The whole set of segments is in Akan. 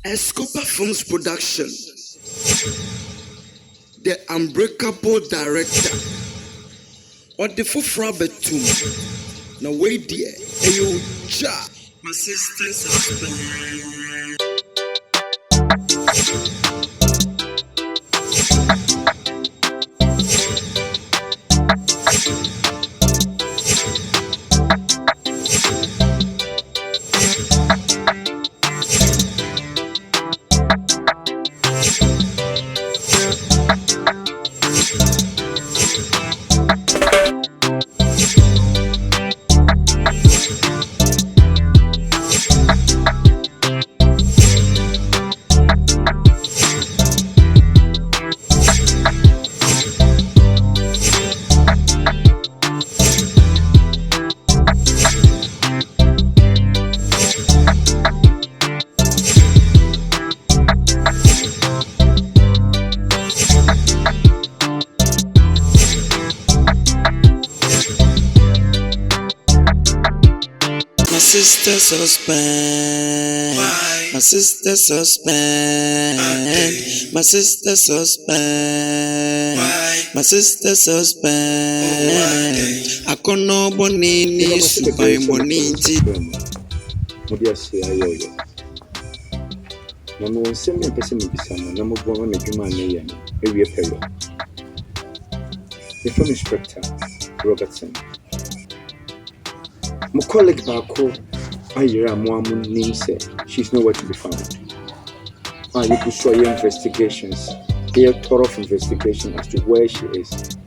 Escobar Films Production, the Unbreakable Director, or the Fufra Betum. Now wait there, you ja, my sister's husband. Sister's husband, my sister's husband, my sister's husband, my sister's husband. I can't know bonini, super boniti. Modia say ayo. Namu send me person be some. Namu go on a human name. Every payo. The film inspector Robertson. My colleague Bako, Ayira Muamun name said she's nowhere to be found. You could show your investigations, a thorough investigation as to where she is.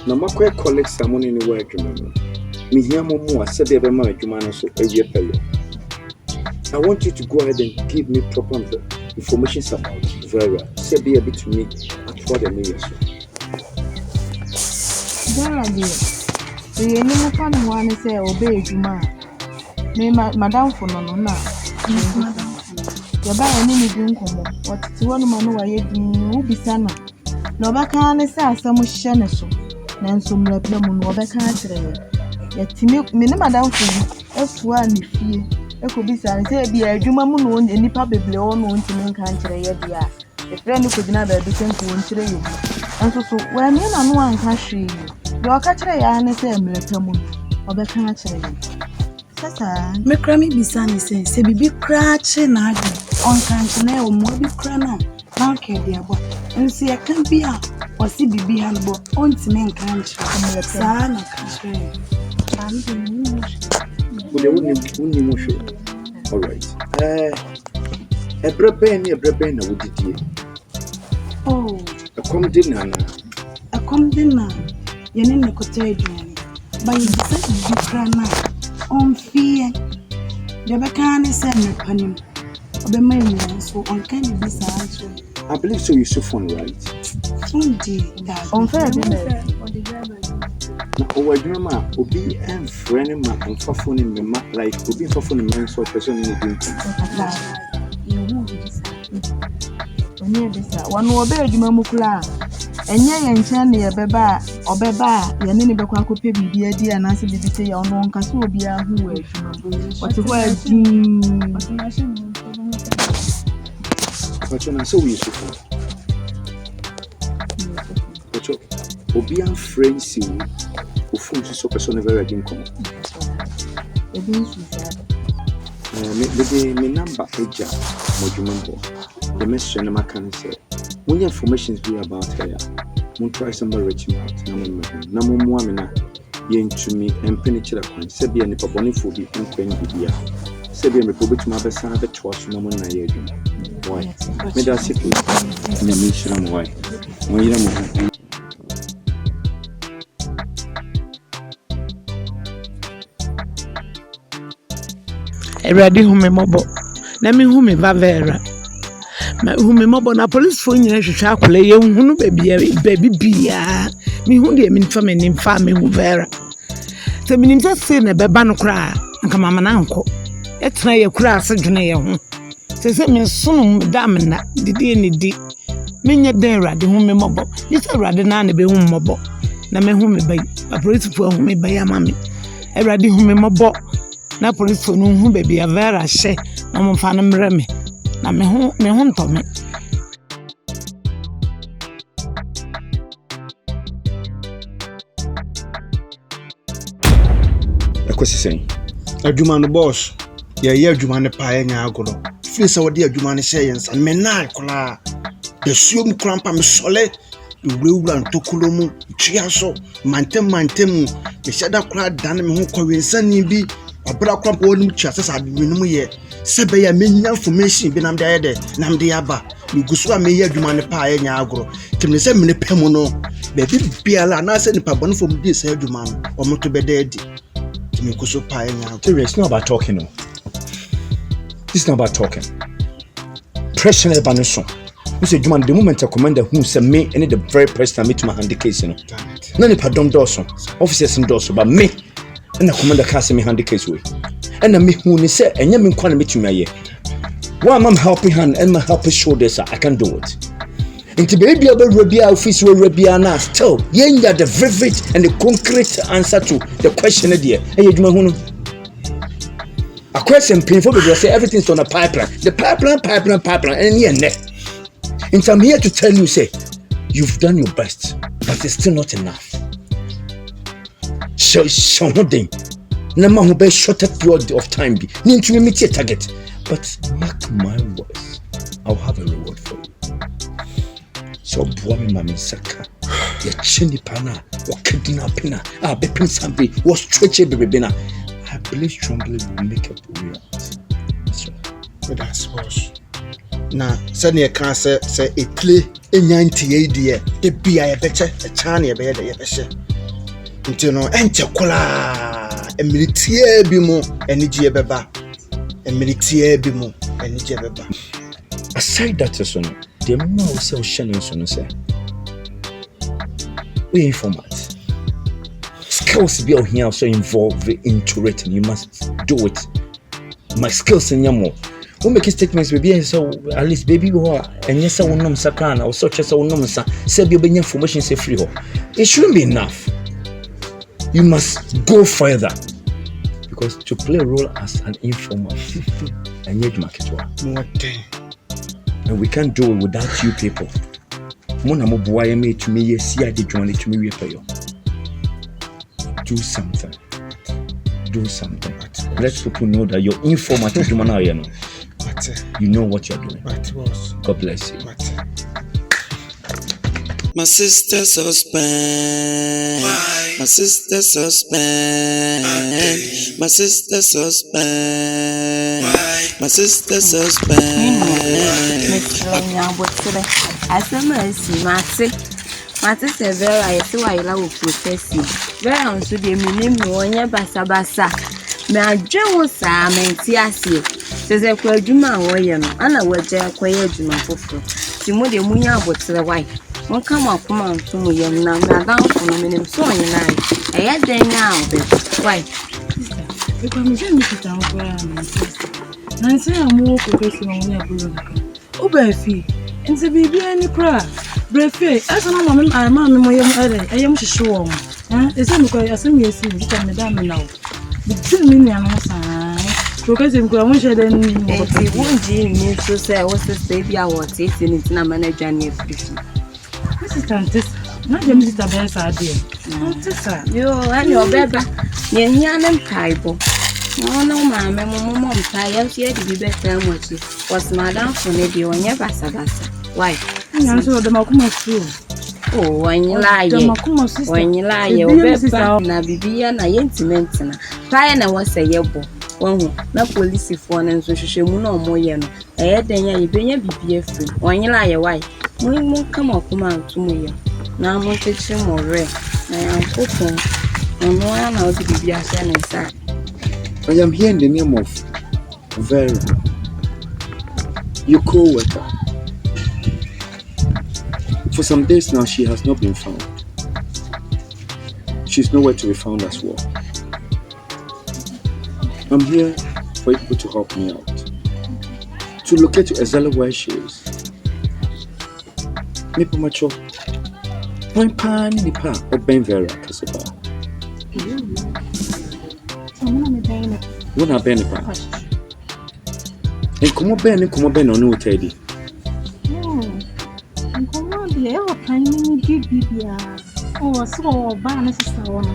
Now, my colleague someone anywhere, remember. Me here, Momo, said the Bema, Jumana, so every payo. I want you to go ahead and give me proper information about Vera. Say be a bit to me at what the news. Vera, dear. The enemy can one say obey Juma. Name Madame for no. You buy any drink, what to one man who will be sana. No back can say some sheneso, then some let them on Wabaka. Yet me, Madame for you, as one if you could be sad, say be a Juma moon, any public blow on to make country yet. The friend could never be sent to you. And so, when you know one can see you. You catch a yarn and say, Melatamon, or the country. Sasa, me crammy be sunny says, say, be cratching on country or more be cranner, not care dear boy, and see I can't be out or see be behind boy on to men country, and the son of country. All right. A brabane, would it ye? Oh, a come dinner. A come dinner. Your name is Cottage, but you said you cry now. On fear, the Bacani sent me upon him. Obey my so on can you be silent? I believe so. You're so fun, right? Indeed, unfair. Oh, I remember, Obi and friend, my and for phone in the map like Obi for phone in my so person in the one will obey Jumamukla. And yet, and your beba or beba, your name be quite could be dear and answer the detail on one castle be a who way. What's the word? But so we should. But Obi and friends, who forms so person very again come. The number Eja, Mojumbo, the message and can say. When your information be about her, we'll try somebody reaching out. Namu Muamina, yen to me and penetrate a coin, Sebi and the Paboniphobia and Queen Vidia. Sebi and Republic to my best son, the trust no one I hear you. Why? Made us sit with the mission. Why? When you are ready, whom a mobile. Let me whom a Vera. Who me mobile na police phone you should play you who baby beer. Me who dear mean famine in family who vera. So meaning just saying a babano cry and come on uncle. It's not your crass a junior. Say me soon, damn that the DNA. Many there, the home mobile. Yes, I rather none be home mobile. Na me home by a police for whom me by a mammy. I rather home mobile. Na police for whom baby a vera she, no fan remy. Na me ho ntɔ me. Ekosi sen. Adwuma no boss. Ye adwuma ne pa enya agoro. Feel say wodi adwuma ne hye yensa. Me na kola. The suom krampa me sole. Ewura ntokolo mu, twa so, mantem me hyeda kora dan me ho kwensani bi. Abra krampa woni twa sesa adwuma mu ye. Sebe ya menya information bi nam de ayede, nam de aba. Me gusu a me ye adwuma ne pa enya agoro. Kimne se me ne pemu no. Be bi biala na se nipa bonu fom di se adwuma no. Omoto be de di. It's not about talking, no. This is not about talking. Pressure never no so. You say, the moment I commander who said me, and the very person I meet my hand the case, you know. None of pardon Dawson, officers in Dawson, but me, and the commander cast me hand the case way. And I me who said, and you mean quite a bit to me. Why am I helping hand and my helping shoulders? I can do it. Into baby about Rabia office where Rabia now still yenga the vivid and the concrete answer to the question there. Hey, a question painful because I say everything's on a pipeline. The pipeline, and yeah, net. And I'm here to tell you, say, you've done your best, but it's still not enough. So nothing. No man who be shorter period of time be need to meet your target. But mark my words, I'll have a reward for you. So boy mama saka ya chini pana wa kidnapping be pin somebody was stretch baby na. I believe strongly will make up a way out. That's boss. Na send your can say a play in 98 dear the be a better a chani a better ya beshe until no enter kola a militier bimo energy beba a militier bimo energy beba. Aside that son the more we say Shannon son say we informants skills be out here also involved in interrogating. You must do it. My skills in yamo we make statements baby so at least baby go and yes I won't sakana or such as I won't say be information say free ho. It shouldn't be enough. You must go further because to play a role as an informant I need market and we can't do it without you people. Mona mo boy me to me yes I did join it to me we pay you. Do something. Let people know that you're informant to man you know. You know what you're doing. God bless you. My sister's husband. Why? My sister's husband. Okay. My sister's husband. Why? My sister's husband. Mate se vera yesi wa ila wo protesti. Vera onso de minim no onye basa basa. Me adwe wo sa menti ase. Se kwa adwuma wo ye no ana waje akoye adwuma foforo. Ti mo de munya abotre wai. Mon kama akoma ntumu ye na me adanfo no minim so onye na ai. Eye den na obe. Wai. E kwa me je mi kita wo ya na sister. Na nse amu ko kwesi no nya buru. Oba fi. Nse bibia ni kra. Brefe, asa na mama me moye ayem hwehwe wo. Ese me kwa asem yesi nta me da me na wo. Bitu mi ni anu sa. Krokaze mi kwa mo hwede ni. Enti wonji ni so say wo sister bia wo tete ni na manager ni afrifi. Sister na dem sister be sa de. Sister. Yo, ani obeba. Ye hia na mpaibo. No mama mo mpa ya so ye di bi beta mochi. Was madam for ne bi onye basa basa. Why? Nyanso de makuma fu. Oh, wanyila ye obeba na bibia na yentimenti na. Pae na wose yebo. Wonhu na police fo na nso hwehwemu na omoye no. Eye den ya yebenya bibia firi. Wanyila ye why? Mo kama kuma antumu ye. Na mo techi mo re. Na yankopon. Ono ya na odi bibia hye na nsa. I am here in the name of Vera, your coworker. For some days now, she has not been found. She's nowhere to be found as well. I'm here for you people to help me out. To locate exactly where she is. Mipo macho. When pa ni pa oben Vera kasaba. When I ben pa. Nkɔmmɔ bɛn na ɔne wo taa di? Nkɔmmɔ deɛ ɛwɔ pan no di bibia. Oh, so ɔbaa ne sisa wɔ no.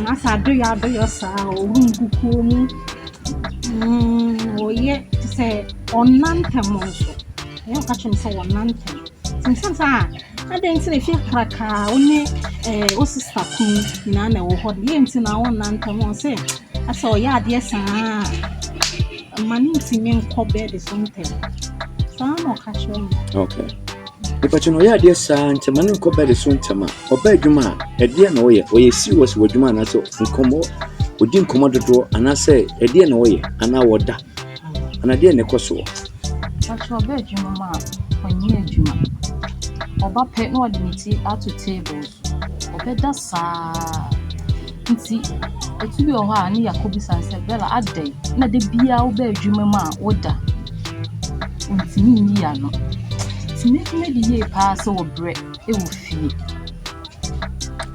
Asa adoyɛ saa ɔwu nkukuo mu. Ɔyɛ te sɛ ɔnantem nso. Ɛyɛ ɔka kyerɛ me sɛ ɔnantem. Nsɛm saa adɛn nti na ɛfie kraka wo ne wo sista kun nyinaa na ɛwɔ hɔ de yɛ nti na ɔnantem ɔ sɛ asa ɔyɛ adeɛ saa ma ne ntimi nkɔ bɛɛde so ntɛm. Saa na ɔka kyerɛ me. Okay. Nipa no ya de saa ntema ne nkɔ bɛde so ntema ɔba adwuma a ɛdeɛ na ɔyɛ serious wɔ adwuma na sɛ nkɔmmɔ odi nkɔmmɔ dodo ana sɛ ɛdeɛ na ɔyɛ ana wɔda ana deɛ ne kɔ so Actually ɔba adwuma ma ɔnyɛ adwuma ɔba pɛ na ɔde ne ti ato tables ɔbɛda saa nti etu bi wɔ hɔ a ne Yakobi san sɛ Bella adɛn na de bia ɔba adwuma ma woda ntimi nyi ya no Maybe ye pass or bread, it will feel.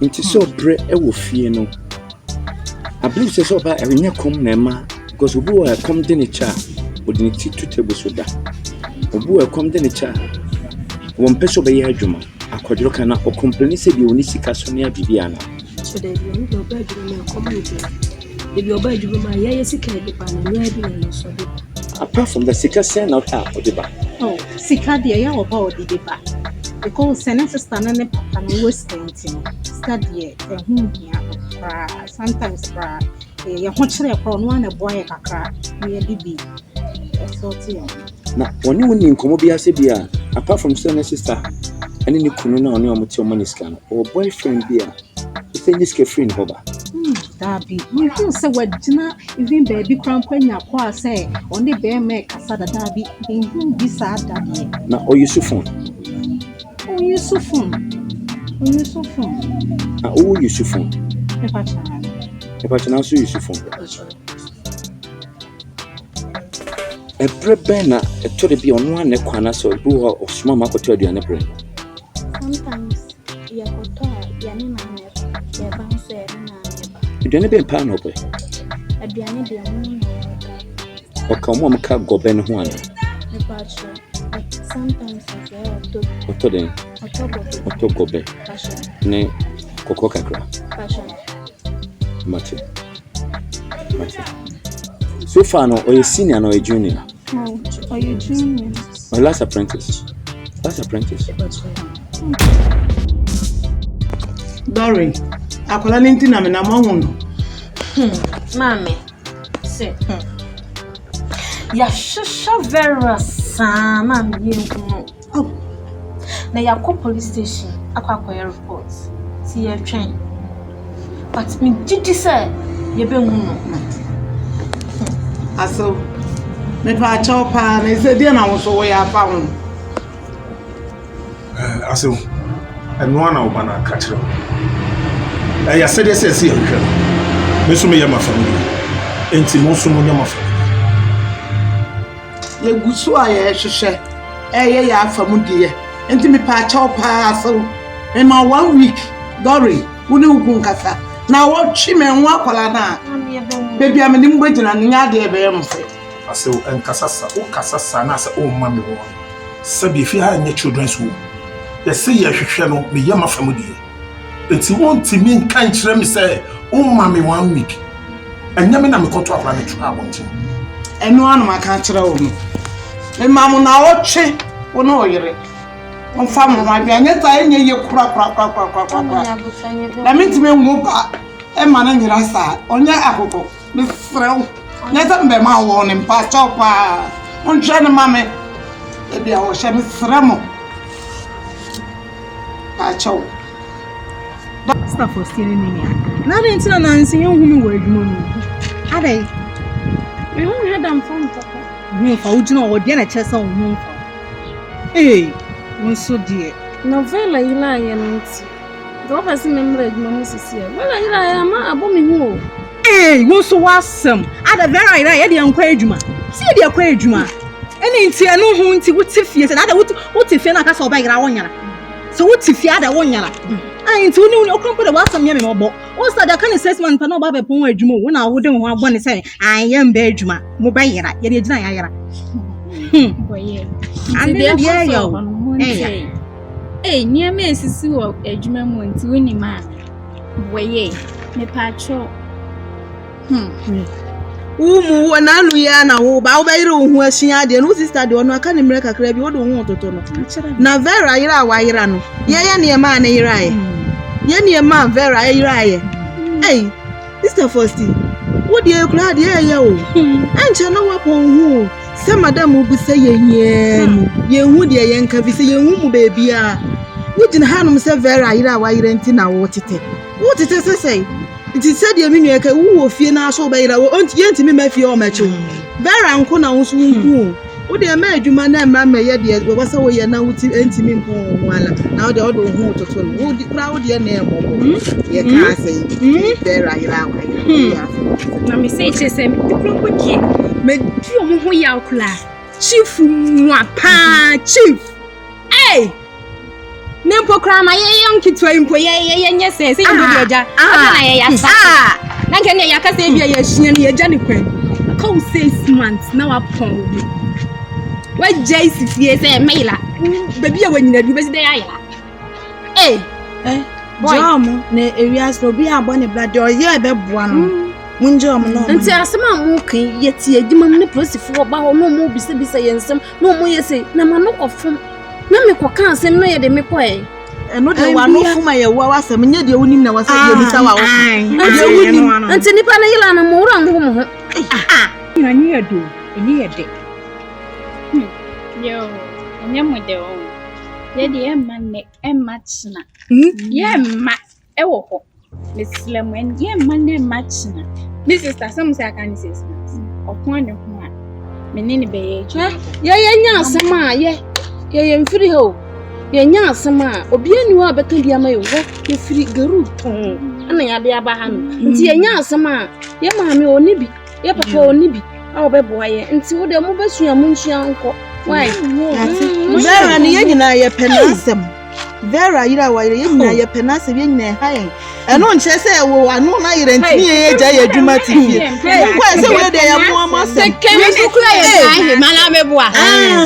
It is so bread, it will feel no. I believe so about a near come nema, because we will come to the chair, would need 2 tables with that. We will come to the chair. One peso by a juma, a quadrocana or company said you need to cast on your Bibiana. So they will your bedroom in community. If your bedroom, my yes, you can't depend on your so. Apart from the sicker send out half of the back. Oh, sika deɛ yɛ ɔba ɔde de ba. Because sɛ ne sister no ne papa no wɔ stinting. Sika deɛ ɛho hia koraa. Sometimes koraa yɛ ho kyerɛ koraa no ana boa yɛ kakra. Yɛ de bi. Ɛsɔte yɛ. Na wɔne wo ni nkɔmmɔ bi ase bi a apart from sɛ ne sister ɛne ne kunu na ɔne ɔmo te ɔmo ne sika no or boyfriend bi a sɛ ne sika free ne hɔ ba. Dabi, you feel so what Jina even baby cramp when you acquire say on the bear make Casada Dabi, in whom be sad Dabi. Now, or you so phone? Oh, you so phone. Oh, you so phone. Oh, you so phone. If I can also use your phone. A prebena, a told to be on one neck, so boo or small market to the brain. Sometimes you have to Yanina, you bounce there. You don't be a pan over. A Diana de Or come on, can't go Ben one. Sometimes I go to them. Or to go back. Nay, Cococa. Matthew. So far, no, or a senior or a junior. No, are you junior? My last apprentice. Dory, akola ninti na me na mahu no. Mami, say. Ya shisha vera sa mami yenku. Oh. Na yakɔ police station akɔ report. See ye train. But me gidi say ye be hu no. Aso. Me pa chopa na se dia na wo so wo ya fa ho. Aso. Eno ana wo bana ka kire. Ya said yes yes here. Me so me ya ma family. Enti mo so mo nya ma family. Ye gusu a ye hwehwe. Ye ya afa mu die. Enti me pa chopa aso. Me ma 1 week. Dory, woni ukun kasa. Na wo twi me ho akola na. Baby am ni mbagina nya de be yam fe. Aso enkasasa o kasasa na asa o ma me wo. Sabi fi ha nya children's home. Ye say ye hwehwe no me ya ma family. Enti won timi nkan kire me say o ma me 1 week. Enya me na me koto akwa me twa abonte. Eno anu maka kire wo no. Me mamu na wo twe wo no oyere. On fam ma bia nya ta enye ye kura. Na me ntime nwu ba e ma na nyira sa onya akoko me frew. Nya ta mbe ma wo ne mpa chopa. On twa ne mame. E bia wo hye me fremo. Pa chow. Staff for stealing me. Now the internet Nancy, you who were doing. Are they? We won't head them from No, for you know what Diana Chess on home for. Hey, one so dear. Novella, you lie and don't pass member of Mrs. here. Well, I am a bombing. Hey, you so awesome. At a very idea, the encouragement. See the encouragement. And in Tia no who would tiff and other what if you're not a so bag. So what if you had a 1 year? I told you no company was some yammy mobile. What's that? I can't assessment for no Baba Pong when I wouldn't want to say I am Benjamin, Mobile, Yadina. Boy, And they there you on Monday. Eh, near me, Sissy, or a Juman to win him, man. Boy, me patcho. Umu wananu ya na wo ba obeyire ohu ahia de no sister de ono aka ne mre kakra bi wo de ohu ototo no na Vera yira wa yira no ye ne ma na yira ye ne ma Vera yira ye eh sister Fosti wo de ekura de ye o anche no wapon hu se madam bu se ye hie mu ye hu de ye nka bi se ye hu mu baby a wo jina hanum se Vera yira wa yira nti na wo tete se It said you mean you who fear now so by the me fee or match. Vera uncle now soon. Would they made you man and mamma yet was away now with intimate now the other who to turn. Would the crowd your name? You can't say Vera. Let me say, she said, make you who you Chief, Chief. Hey! Nempo krama ye yonki to impo ye nye se you go dia na ye ya sa na nke ne ya ka se bia ye hia ne ye ja ne kwan come 6 months na wa pon we jaisi fie se maila baby a wanyina du be se ya jom ne areas no bi abo ne blood o ye be boa no munjom no nti asema mu kan ye tie adwuma ne prosifo ba ho no mu bisa yensem no mu ye se na ma no kofom na me koka asem no ye de me koe no de wa no fuma ye wa wasem nye de wonim na wasa ye bisa wa wo de wonim nti nipa na yila na mo ran ho na nye do eni ye de yo enya mo de o ye de emma china ye ma e wo ho Muslim en ye ma china this is some say can say opon ne ho a menini be ye nya asem a ye mfiri ho ye nya asema obi anu a beka bia ma yo ye firi garu ton ana ya bia ba ha no nti ye nya asema ye maame oni bi ye papa oni bi a obeboa ye nti wo de mo besua mo nsua nko why Vera ni ye nyina ye penasem Vera yira wa ye nyina ye penasem ye nyina ha ye eno nche se wo anu na yire ntini ye ja ye adwuma tifie kwa se we de ya mo amasem yesu kura ye ja mala meboa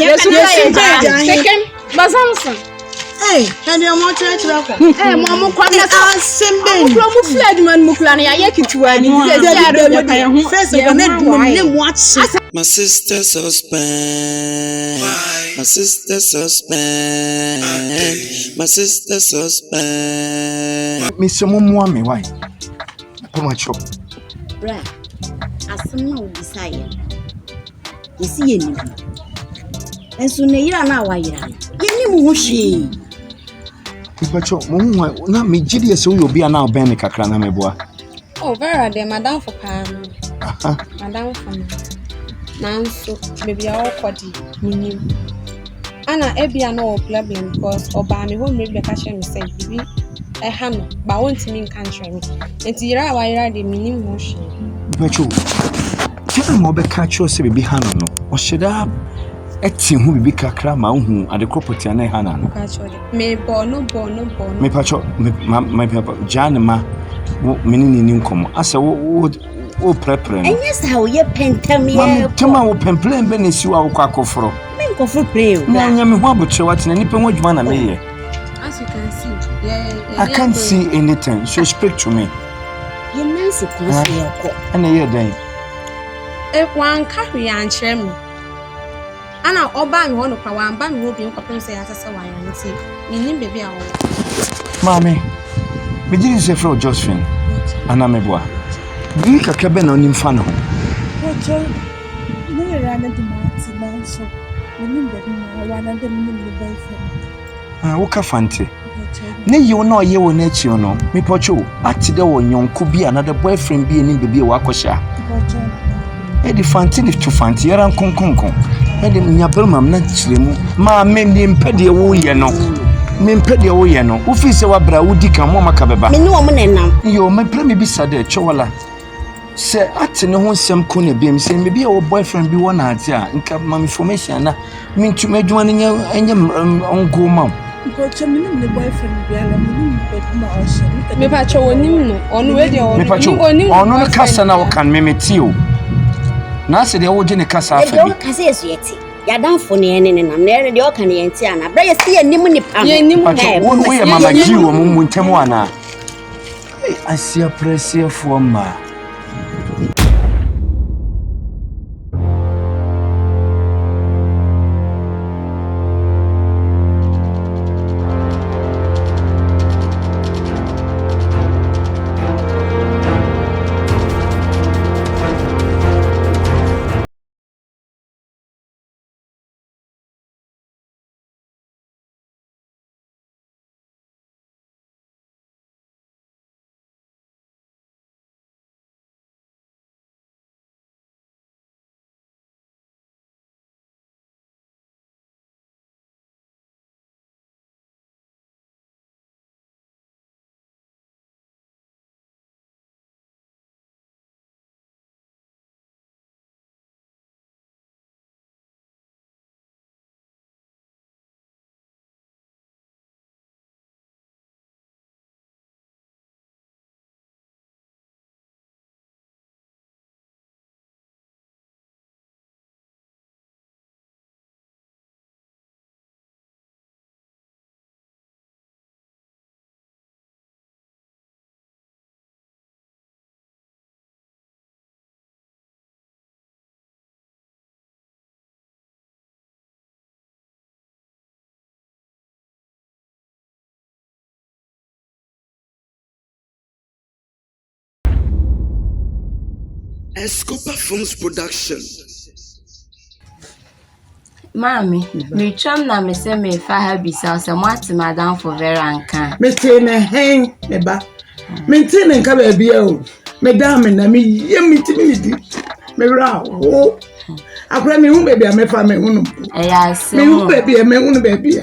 yesu kura ye ja sekem bazamson and you want to try to mo kwa na asembe mo fli adwuma mu kura na ya kituwa ni first we make money watch My sister's husband. My sister's husband. My sister's husband. Miss Momo, me why? Come on, chop. Bra, asema ubisaya. Yesi yeni. Enso ne yira na awayira. Yeni mu hwe. Ipacho, Momo, na me gidi ese wo obi ana oben ne kakra na meboa. Oh, Vera, de madam for pan. Madam for me. Nanso, maybe I kwadi minim. Ana ebia no problem because oba me home maybe ka share me say bibi e ha no ba won't mean country me. Enti yira wa yira de minim ho hwe. Ipacho, tell me obe ka cho se bibi ha no. O sheda eti hu bibi kakra ma hu ade property na ha na no. Ka cho de. Me bono. Me pacho, my papa Janema menini ni nkomo. Asa wo prepare no. Enye sa wo ye pentem ye. Ma tama wo pemplem be nesi wa wo kwakoforo. Me nkofo play o. Na nya me ho abotre wate na nipa wadwuma na me ye. As you can see, yeah. I can't see anything. So speak to me. You nancy close your ko. Ana ye dan. Wan ka hwe ankyere me. Ana oba me ho no kwa wan ba me ho bi nkopem say asase wan yan nti. Minim bebi a wo. Mami. Me did say for Josephine. Ana meboa. Bi kakra be na onim fa no. Ojo ne rana de mati na so onim be na wana de minim le boyfriend Wo ka fante. Ne yi wo na oye wo na chi no. Me pocho ati de wo nyonko bi another boyfriend bi enim bebi wo akosha. Ojo Edi fante ni to fante yara nkonkonkon. Edi nyabel mam na chiremu. Ma me mpede wo ye no. Me mpede wo ye no. Wo fi se wa bra wo di kan mo maka beba. Me ni wo mo nenam. Yo me pre me bi sade chowala. Se ati ne ho nsem ko ne biem se me bi wo boyfriend bi wona ati a nka mam information na me ntuma adwuma ne nya ongo mam. Ojo minim le boyfriend bi ala minim be na oshe. Me pa cho wonim no. Onu we de onu. Me pa cho. Onu no kasa na wo kan me metio. Na se de wo je ne kasa afa bi. Kasa yesu yeti. ya dan fo ne ne nam na de o kan ye nti ana bra ye si anim ni pa we mama ji wo mu ntemu ana asia pressure for ma Escopa Films Production. Mami, me chum na me se me fa ha bisa se mwati madam for very anka. Me te ne hen eba. Me te ne nka ba bia o. Me da me na me ye me ti me di. Me ra o. Akra me hu baby me fa me hu no. Eya se. Me hu baby me hu no baby.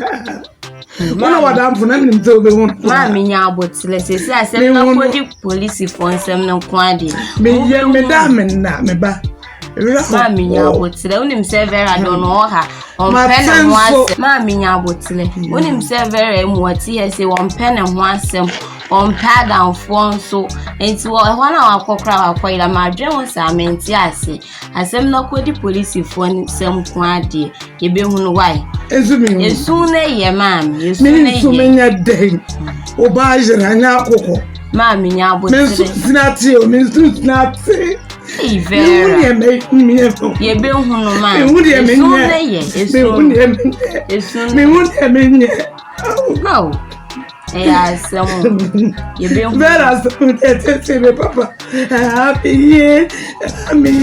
Mama wadam for na me mte obe hu. Mami nya abotile se se asem na kodi police for nsem no kwade. Me ye me da me na me ba. Mami nya abotile unim se vera don oha. Ompene ho asem. Mami nya abotile. Unim se vera emuati he se ompene ho asem. Ompa down phone so enti wo na wakokra wakoira madwe ho samenti ase asem na kodi police phone sem kwade ye be hunu why ezumi esu na ye mam esu na ye me nya dey oba jira nya akoko mami nya abotire me sinati o me sinati Ivera ye be hunu ma esu na ye esu me hu me nya no you be Vera so me papa happy me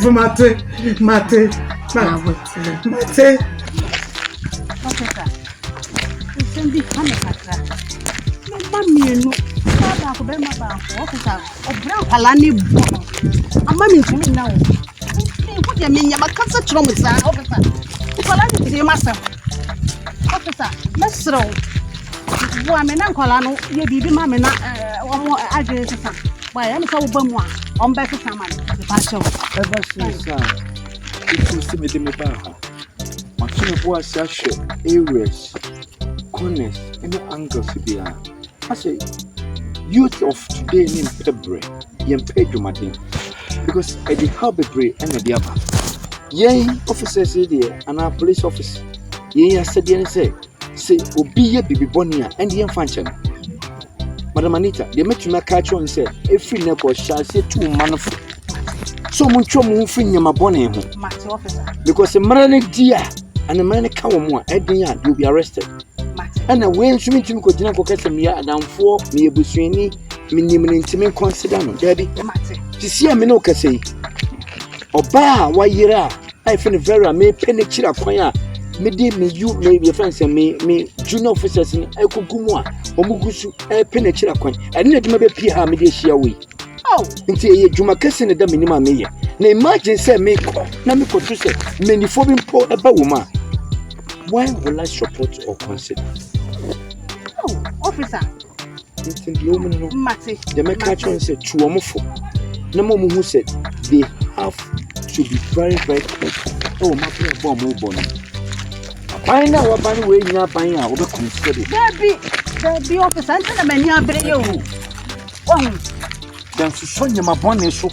for mate Sendi kaka no mami no baba ko be ma ba officer obra halani bo ama mi ntimi na wo ko je me nya makasa chiro mo sa officer ko la ni ma sa officer mesro Boa me na nkola no ye bibi ma me na omo agye sesa boy am so wo bamu a on be sesa ma de pa chew ever since it was me de me ba ha ma tune bo asia hwe areas corners any angles bia I say youth of today in February yem pedumade because I did help bebre and the other yey officers there and our police officer yey said say obi ye bibi bonia and the function Madam Anita they met me catch on say every neighbor shall say two manful so muncho mu free nyama boni ho Master officer because the man dia and the man ka wo mo edin you be arrested and na when so mitimi ko gina ko kase me adamfo me ebusuani me nyimne ntimi consider no dabi ti sia me no kase oba wa yira I feel very me penechira kwan a me dey me you maybe friends me junior officers in ekogumu a omugusu penechira kwan ene na duma be pia ha me dey share we nti e djuma kase ne da minima me ye na imagine say me ko na me ko to say menifo bi mpo eba wo ma why will I support or consider officer it's in the woman no Mate the make catch on say two omofo na mo who said they have to be very careful oh my friend bomb mo bon why now what ban we nya ban a we be consider baby officer anta na mani abre yo dan so so nyama bon so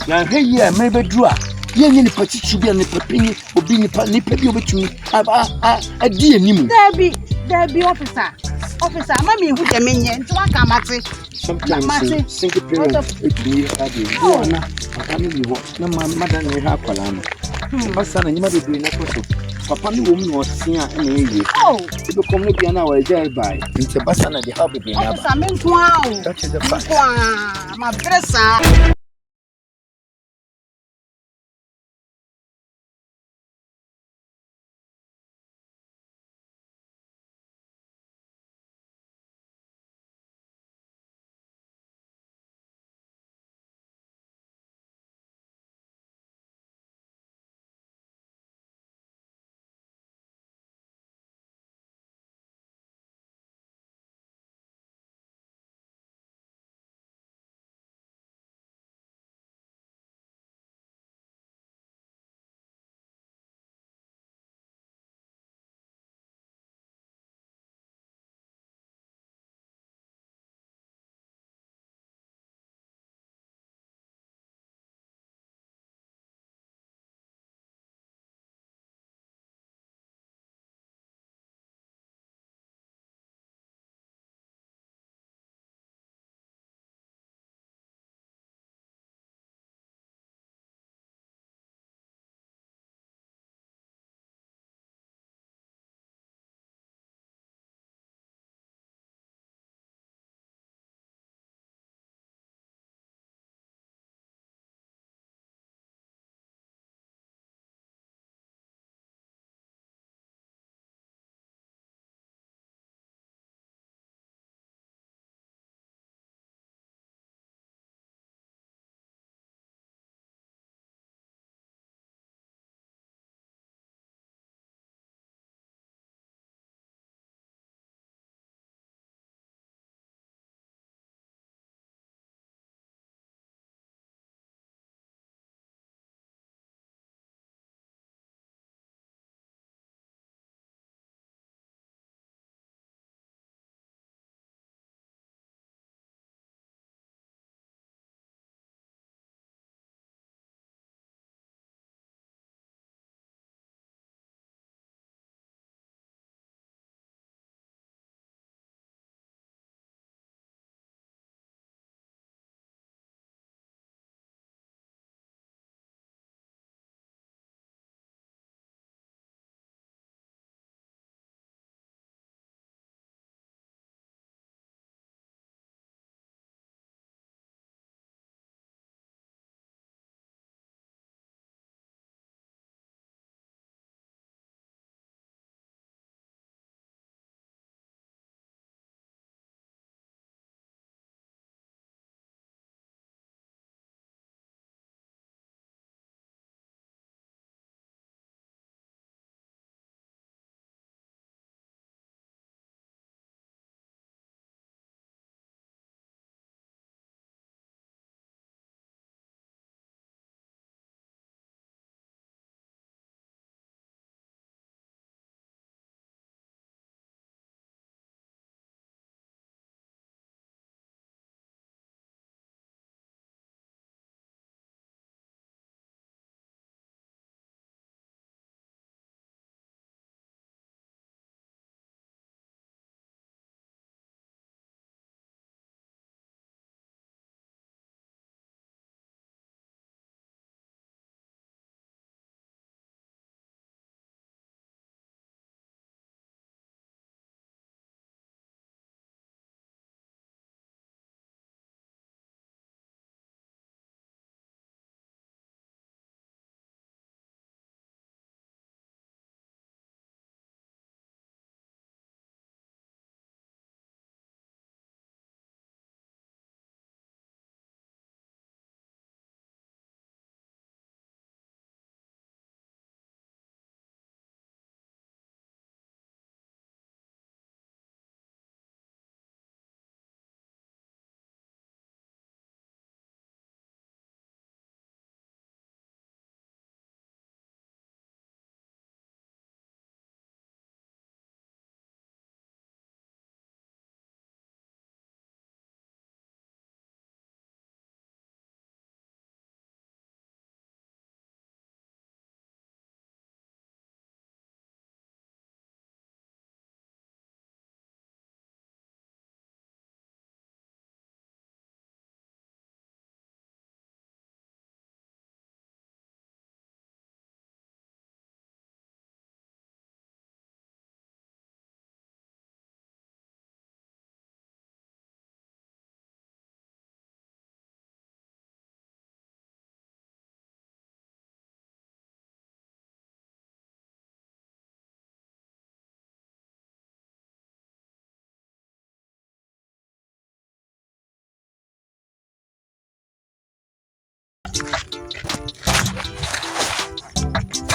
ya hwe yi a me be duru a Yen ni pati chubi and papini, obi ni papi obetumi. A dear nimu. There be officer. Officer, mommy who the minion to one mate. Sometimes single parents to me have you. Go family what no mother no have palano. Passan and you might be doing a papa no woman was seeing any. Oh, it will come to an hour by. It's a bassan and the help of the that is the fact. My dresser.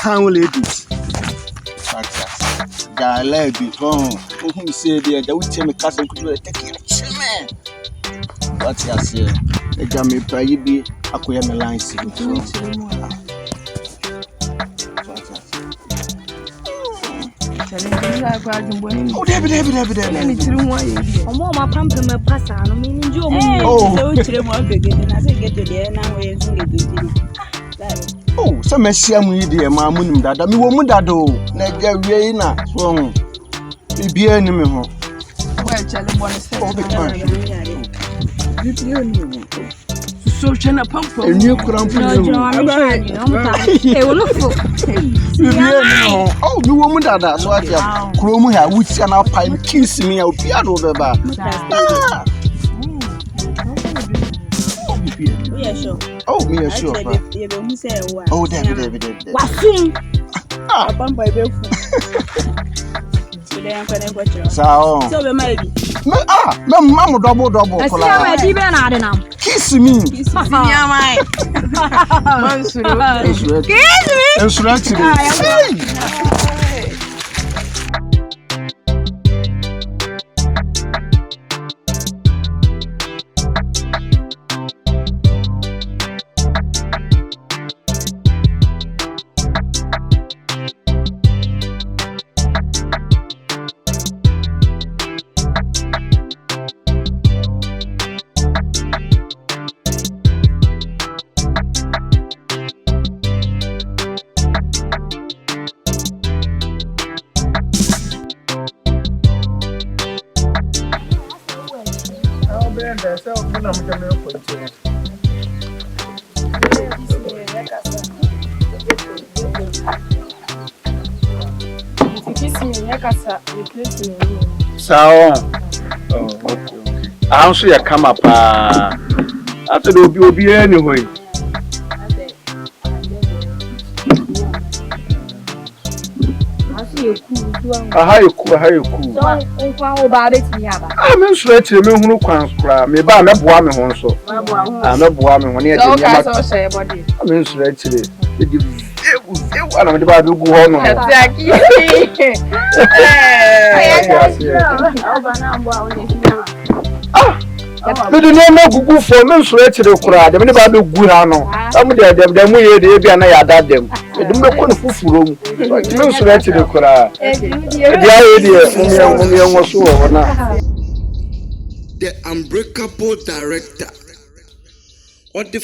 town ladies. I like it. Who say that we tell me cousin could take it. Man. What you say? The jammy pay be acquire my line. Oh, David. Let me tell you why. I'm all my pump and my pass. I mean, you oh, some messy dear, my moon that me woman that do. Nigeria, so be enemy. Well, Charlie, one is so chana pump a new crown. Oh, you woman that so I have Chrome here, which can up and kiss me out piano the bar. Oh, me sure. Oh, David. Ah, bump by so maybe. Mamma double. Kiss me. So, okay. I also come up. After the will be anyway. How you cool. I'm straight to me who can me by my boy me home so. I'm not boy me when you I'm straight to I'm about to go home. Me do not know go for me straight to the crowd. I'm about to go on. Some of them we dey and I adapt them. Me do not go full room. Me straight to the crowd. The unbreakable director. What the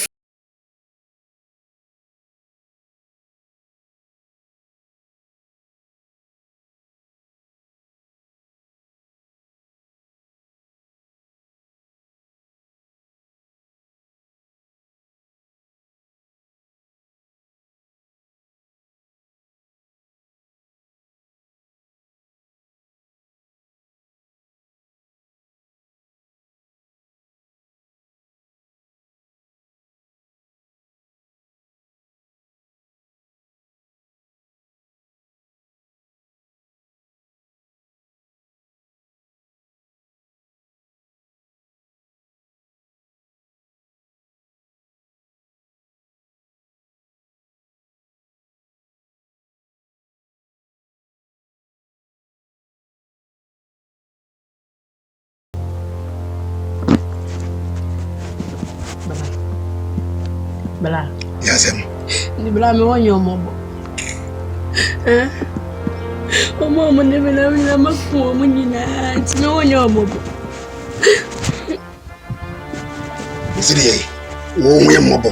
Bala. Yes, Ni bala me won your mobo. O mo mo ne bala me na mafu mo nyina. Ti me won your mobo. Sidi wo mo yem mobo.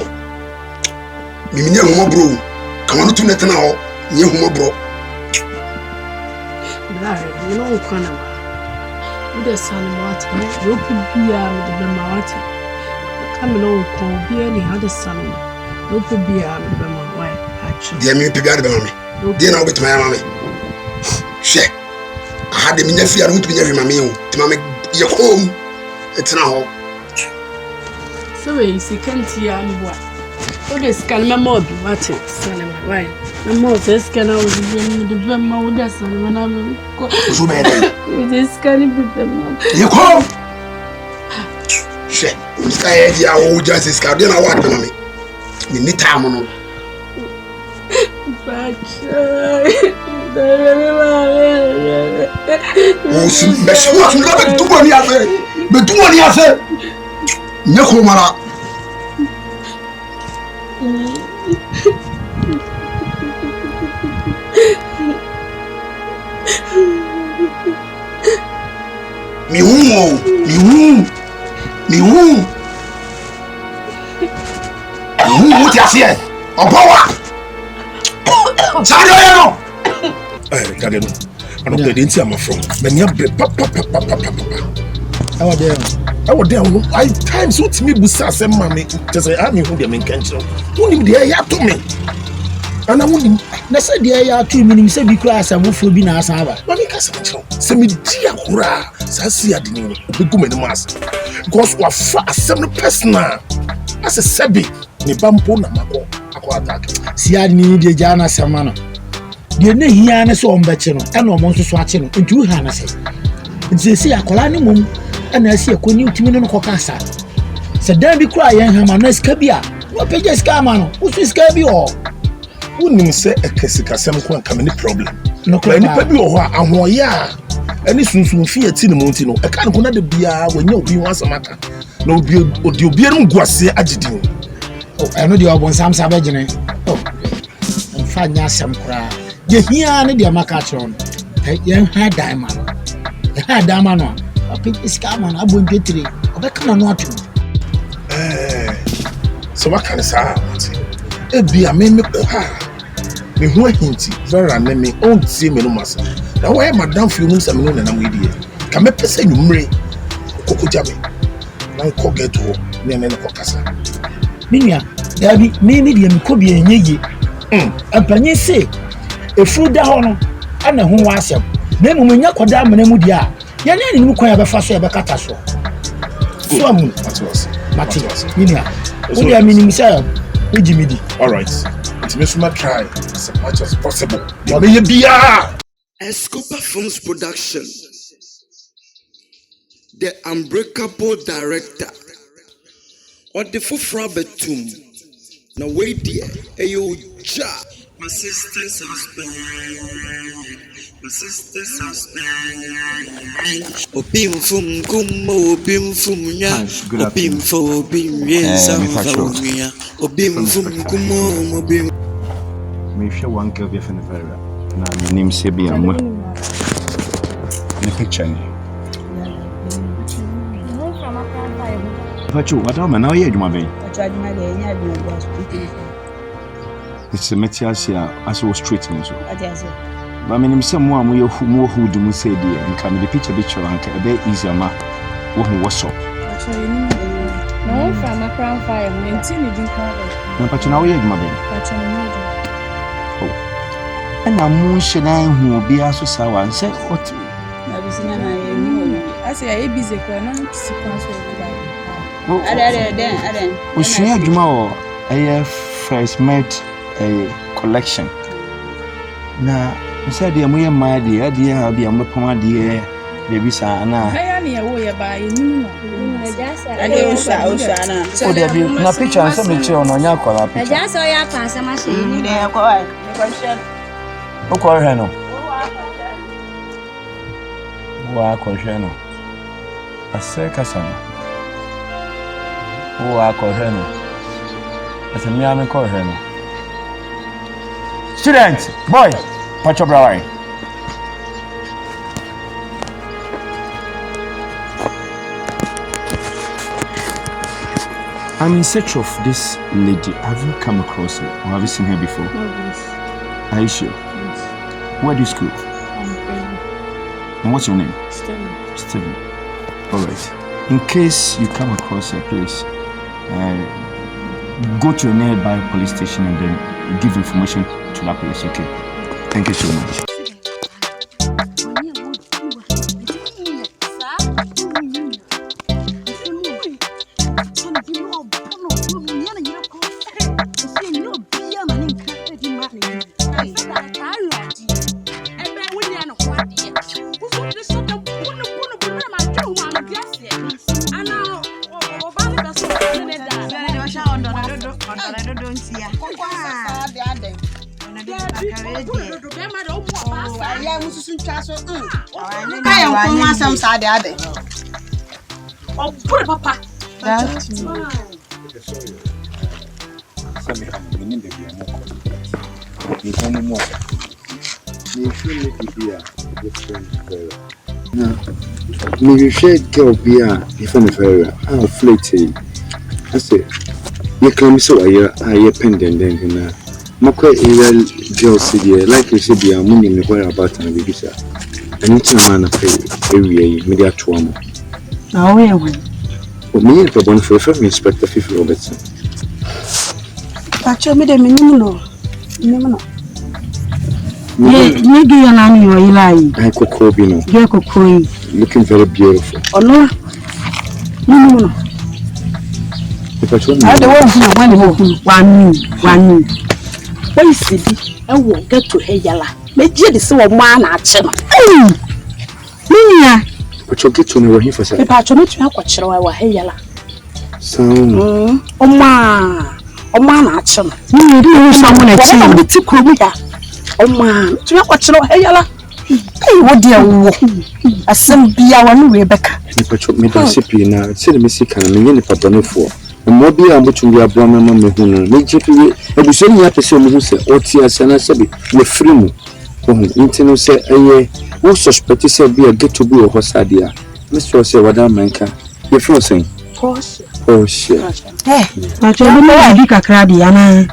Mi mi ne mo bro. Kama no tu net na ho. Nye ho mo bro. Bala, you know kana ba. We the son what you put bia me the mawati. Come no ko bia ni ha the son. No put bia me the mawai. Actually. Dia mi pebia de mama. Dia na obet my mama. She. I had the minya fia no to minya mama o. Ti mama ye kom. It's na ho. So we see can't hear me what. So this can my mob what it son why. The most is can I was in the Bema with us and when I'm so bad. With this can be the mom. You come. Shit. Sky idea o just is car. Then I want me. Me need time no. I don't get into my from. When you papa. I would there. I times what me busa some mommy. Just say I'm who the main country. Who him there ya to me. And I want him. That's the ya to me. Say be class and move for being a sava. But me kasa mcho. Say me dia kura. Sasi adini. Be go me the mass. Because we are far some personal. As a sebi. Me bampo na mako. Ako attack. Si adini de jana samana. The ne here na so on beche no. And no monso so ache no. Into ha na say. Nti say akola ni mum. And I see a queen to me no cocasa. Said there be crying him a nice cabia. No pages camano, who's this cabby or wouldn't say a Kessica some coming problem. No, any baby or and why ya. Any soon fear Tinamontino. I can't go to the beer when you be once a matter. No beer or you be on Guassi agitating. Oh, I know you are one some savage. Oh, and find ya some cry. You hear any dear macatron. Young had diamond. The had diamond. I pick this cam on a boon get three. I can't know to. So what can I say? It be a meme car. Me who hinty, very anemic, own see me no mass. Now why Madame Fumes and Moon and I'm with you? Can me person you mre? Coco Jammy. Now cock get to me and Cocasa. Minia, there be maybe the Kobe and Yegi. And Penny say, a food down and a home was him. Then when you call down Menemudia. Yan didn't quite have a fast ever catastrophe. So, Matthias, Minia, what do you mean himself? With Jimmy? All right, it's Miss Ma try as much as possible. You may be a Escobar Films Production, the unbreakable director, or the Fufra Betum. Now, wait, dear, ayo, ja. My sister's husband. Obim from Kumo, Obim from Ya, Obim for Obim, yes, Obim from Kumo, Obim. Make sure one girl be from the very. Now, my name is Sebi. I'm in the picture. But you, what am I now? You, my baby. It's a Metiasia as was treating so. But I mean, someone who do say dear and come the picture and a bit easier, ma. What's up? No, from a crown fire, maintain it in cover. No, but you know, my baby. Oh, and I'm more shy who will be also sour and say, what? I say, I be the corner, sequence of we share Jumao a first met a collection. Now, I said, I'm wearing my dear, I'll be a mapama dear, baby Sana. I am here, way by you. I don't know, no picture and some children on your collar. I just saw your pass a machine. They are quiet. Who call her no? Who are called her no? A circus. Who are called her no? As a man call her no. Students, boy, patch your brow. I'm in search of this lady. Have you come across her or have you seen her before? No, please. Are you sure? Yes. Where do you school? And what's your name? Steven. Steven. All right. In case you come across her, please go to a nearby police station and then give information to that police. Okay. Thank you so much. Yeah, Mrs. Chasso. I am going some side other. Oh, poor papa. That's maybe share girl be a different affair. I'll flirty. I say, you come so I pendant then. Mako area girl said, like you said, you are money in the whereabouts and baby, sir. I need to man a pay area, media trauma. Now, we are one. But me, the one for a Inspector Fifi Robertson. But you made a minimum. You do an annual lie. I could call Bino. Gecko coin. Looking very beautiful. Oh, no. No. I don't want one. What is it? I won't get to Hayala. Make you the same man at Chema. Mia. But you'll get to know him for the patronage of what shall I were Hayala. So, oh, man at Chema. You do someone at Chema with 2 Kuruya. Oh, man, do you watch Hayala? Hey, what dear, a sim be our new Rebecca. But you made a recipient now. Say the Messican and many pardon for. And what be able to be a Brahma Mahuna, make GP, and we send you up to say, who said, or tears and I said, we're free. Internet say, who suspect said be a get to be a horse idea. Mr. say, what I manka. You're forcing. Oh, shit. Hey, but you know, I think a crabby, Anna.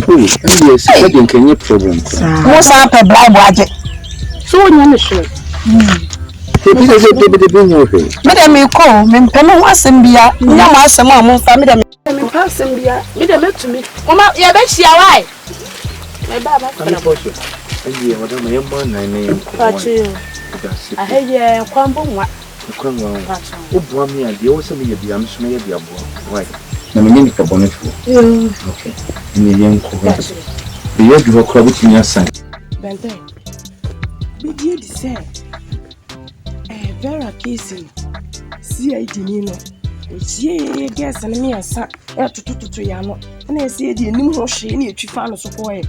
Oh, yes, I didn't any problem. What's up a blind budget? So, you're sure. Madam, you call me, Penny was in Bia, no master, mamma, family, and pass in Bia, made a to me. Mama, you're bet she alive. My baba, I had a crumble. What? Oh, Brommy, I deal with me, I'm smeared the above. Right. Now, we need a bonnet for. Okay. In the young coworker. The year before crowd to your son. Bente. Be dear, say. Vera casing. See, I didn't know. She guess and me a son, to Yano, and I say the new machine you found so quiet.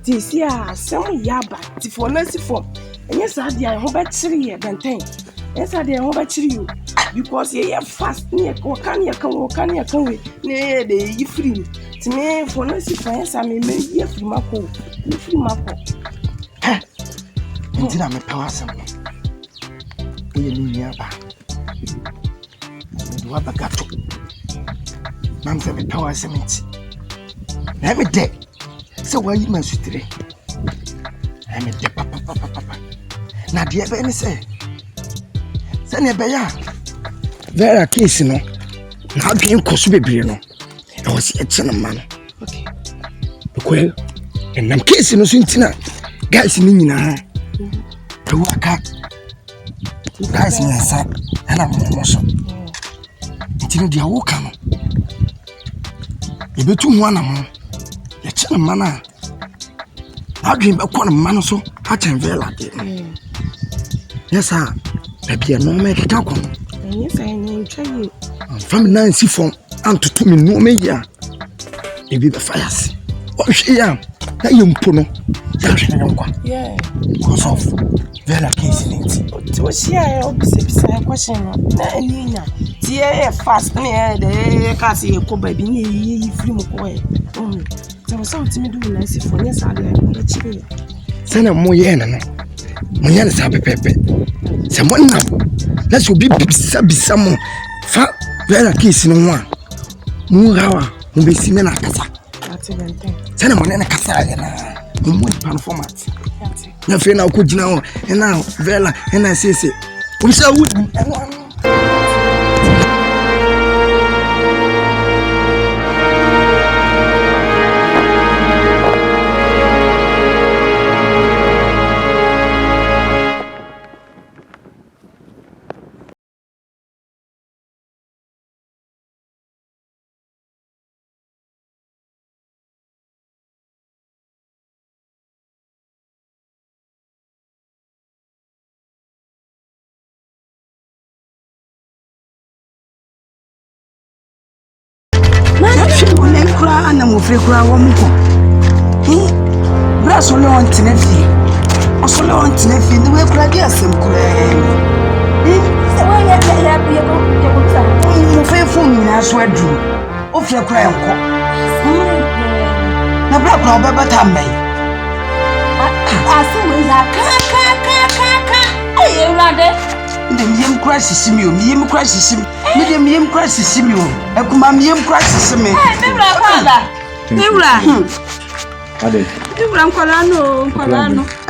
This year, some yaba, for nursing form. And yes, I did. I hope I see you, Bente. Yes, I did. I hope I see you. Because you are fast near Wakania, near the free. To me, for nursing friends, I may be free Mako. Free Mako. Indeed, I'm a power something. We are nearby. Do have a gato. Mam's a power cement. Let me dead. So, why you must today? I'm a dead papa. Now, dear Benny say, send a bear. There are cases, no. Now, being Cosby, no. I was a son of man. Okay. Well, and I'm casing no since guys in Nina. To a cat. Guys in your side, and I'm almost. Until the Awokano. You be too one among the channel manner. I dream about one man so hot and very like it. Yes, sir. Maybe a no make it up. Yes, I know. Try you. From Nancy from and to me no me ya. It be the fires. Oh, she am. That you puno. Yeah. Because of very case in it. Was here, I'll be saying a question. Nina. Dear, fast near the cassie, a baby, ye free McCoy. There was something to do nice for yes, I did. Send a more yen. Moyan is happy pepe. Someone now. That should be someone. Fat very case in one. Muhawa, who be seen in a casa. Send a man in a casa. Pan format. Nothing now could now, and now Vela and I say, we shall would. That's only on Tinefi. Also on Tinefi, the way Claudia Sim faithful in as well do. Of your crown. The black rubber but I may. I the medium crisis, medium crisis, medium crisis, a command crisis. A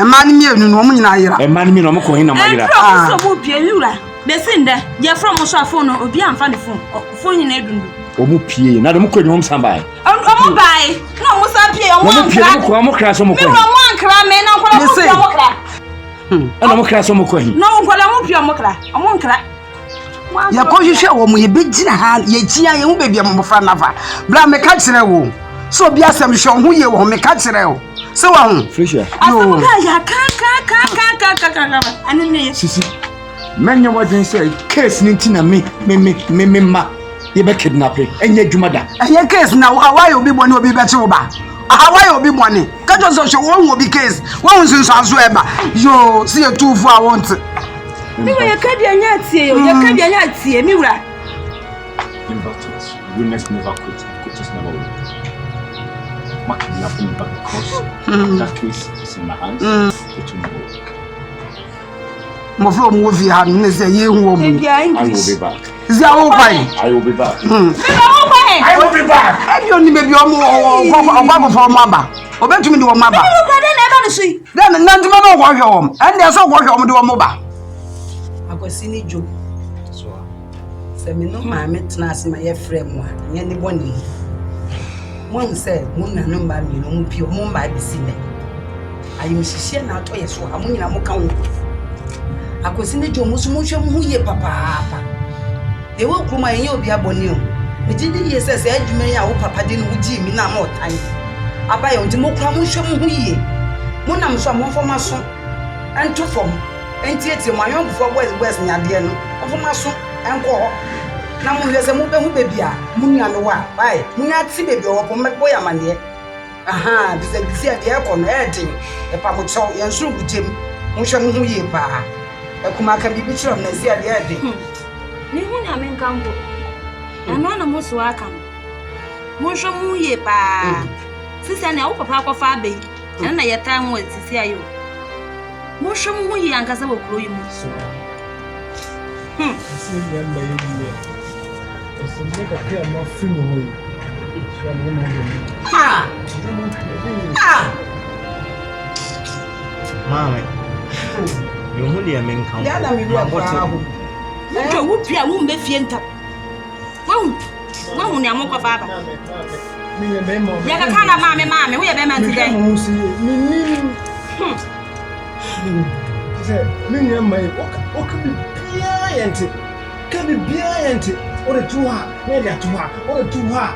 man me no woman a man me no ko hina mayira ah so bo pie yura be sinda je from so afon no obi amfa ne phone hina edundu o mu pie na de mu ko nyom sambai o mu bai no mu sa pie o mu ankra ko mu kra so mu ko me mu ankra me na nkola mu pie o mu kra ana mu kra so mu ko hin no nkola mu pie o mu kra o mu nkra ya ko hwehwe wo mu ye begina ha ye gia ye hu bebi am fa nafa bra me ka kire wo so bi asem hwe ho ye wo me ka kire wo so wa hu Felicia yo ya ka anu ne sisi menye wadin say case ni ntina me ma ye be kidnap enye adwumada ye case na why obi boni obi be che wo ba why obi boni ka jo so wo obi case wo hu nso aso e ba yo see a two for I want mi wo ye ka bia nya tie yo ye ka bia nya tie mi wura in battles winners never quit coaches never win marking nothing but because that case is in my hands it will work mo from wo fi ha ne say ye hu wo mu I will be back is ya wo pai I will be back I will be back e oni me bi o mo for mo aba obetumi de wo mo aba e wo ka de na eba no sui then na ndima no wo hwe wo and dey so wo hwe wo de wo mo ba akwasi ni jo so se me no ma me tena ase ma ye frɛ mo a nye ne boni mo say mo na no ma mi no mo pio mo ma bi si ne ayi mi hihie na ato ye so ha mo nyina mo ka wo akwasi ni jo mo so mo hwe mo hu ye papa e wo kruma ye obi aboni o me gidi ye se adwuma ya wo papa de no gi mi na mo tan abaye o di mo kra mo hwe mo hu ye mo nam so mo fo ma so ento fom enti mo ayon before boys nyade no fo ma so enko ho na mo hwe se mo be hu bebi a mo nua no wa bai mo nya ti bebi o po me boy amane aha bisi ade e ko no e din e pa mo chow ye nsuru gutem mo hwe mo hu ye pa e kuma ka bibi chirom na si ade e din ni hu na men kango ana na mo so aka mo hwe mo ye pa sisi na wo papa ko fa be na ye tan wo sisi ayo mo hwe mo ye ankasa wo kuro yi mu sisi ya mba ye bi so me ka ke ma fi no ho yi Mama, you hu dia men kan. Ya na mi ru akwa ho. Nto wo pia wo mbe fie nta. Wo ne amokwa baba. Mi ye be mo. Ya ka kana mama, wo ye be man ti den. Say, me ye mai o ka bi bia yente. Ka bi bia yente. O de tuha, ne dia tuha. O de tuha.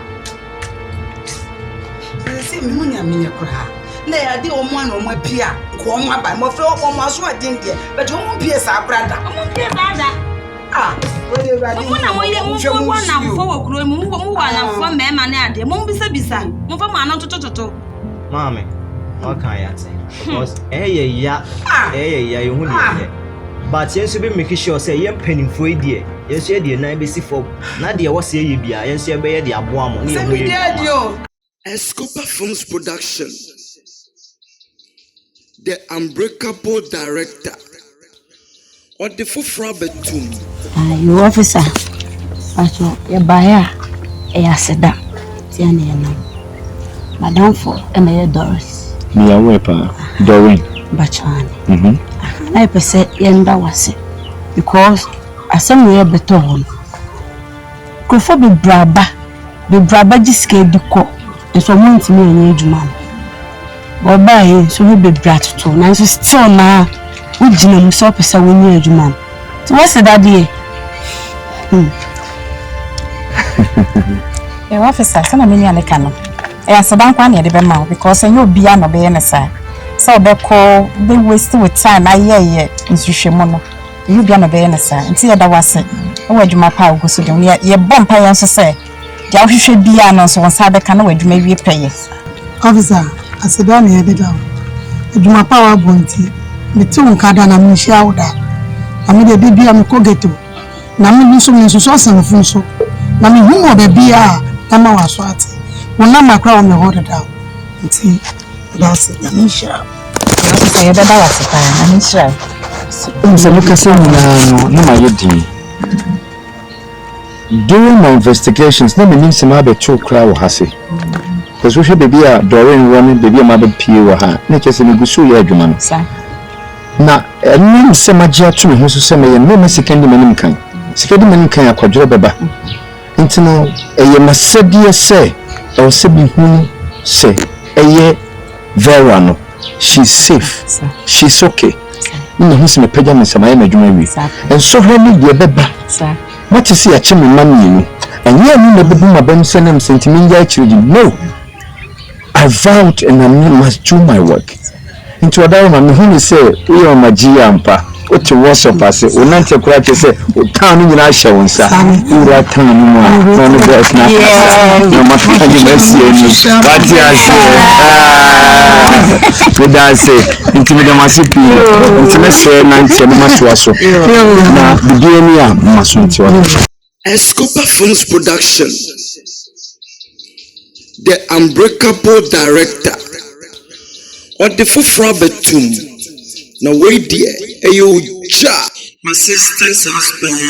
Se me munya me kra na ya de omo na omo pia ko omo aba mo fre omo aso adin de but omo pia sa brada we de mo na mo ile mo na mfo wo kuro mu mo wa na mfo mema na ade mo bisa mo fa mo anan totototo Mama, okay ya say because ya you hu dia but yenso be make sure say yen panimfo die yenso ye die na be si fo na de wo se ye bia yenso ye be ye de aboa mo na ye mu ye Escopa Films Production, the unbreakable director, or the Fufrabetum. You officer, your buyer, a seda, Tiana, Madame for and Doris. Me a weapon, Doreen, Bachan. I per se, Yenda was it because I somewhere beton. Could for be braba just gave the court. So mo ntimi enye adwuma bo bae so we be brat to na so still na we gina mu so pesa we nye adwuma so what's that there officer sana me nya ka no asadan kwa na de be ma because enye obi a no be ne sa so obeko be waste with time aye nsuhwemo no you bia no be ne sa nti ye da wase we adwuma pa go so de ye bompa ye so say ya hwehwe bia no so won sa be ka na wadwuma wie peye officer aseda me be dawo Eduma power bonti. Me tu nkada na me shia woda. Ami de bibia me ko geto. Na me nso me nso so asanfo nso. Na me hu mo bibia tama waso ate. Wona makra o me hoda da. Nti that's it. Na me shia. Say you better was it. Na me shia. So look at no my yedi. During my investigations, no meaning some other two crowd hasi. Because we should be a Dorian running, baby, a mother P. or her, nature and a good suit, Yajuman. Now, a name Samaja to me, who say, and no Mexican man can. Second man can a quadrobaba. Internal, a Masadia say, or sibling who say, a year Verano. She's safe. She's okay. Who's in a pajamas and I imagine. And so her need your beba. What you see a chimney money, and you never do my Benson and sentimental children. No. I vowed and I must do my work. Into a diamond who say, we are my Giampa. What you was of us, or not a crack, say, town in Russia, and say, you are telling me one of the snap. No matter how you may see any. What you say, would I say, into the massive people, into the same 90 much was so. Now, the DNA must not. Escopa Films Production, the unbreakable director, or the Fufra Betum. Now wait there, ayo ja. My sister's husband,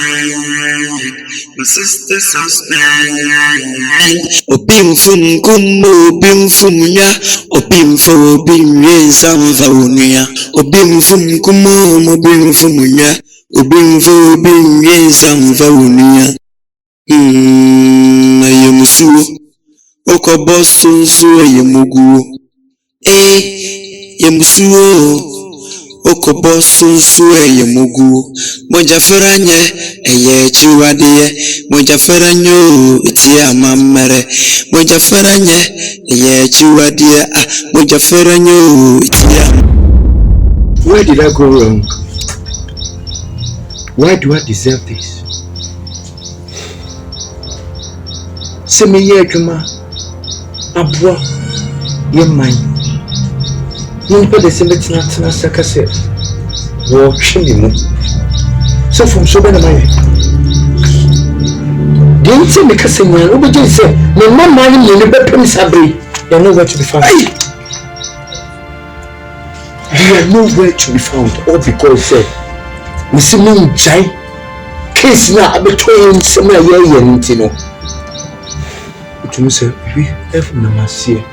Obim fum kumo, obim fum ya, obim fo obim ye samfaunia. Obim fum kumo, obim fum ya, obim fo obim ye samfaunia. Ayemusu, okobosu su ayemugu. Yemusu. Okobosu suwe yemugu moja feranye eye chiwadie moja feranyo itia mamere moja feranye eye chiwadie moja feranyo itia. Where did I go wrong? Why do I deserve this? Semi ye juma abwa ye mine. You put the cemetery not to say, walk shimmy. So from so many money. Didn't say me cussing man, who would you say? My mama, you never promise Abri. You're nowhere to be found. You are nowhere to be found, all because we see me jai. Case now between some year and you know. But you say, we have no mercy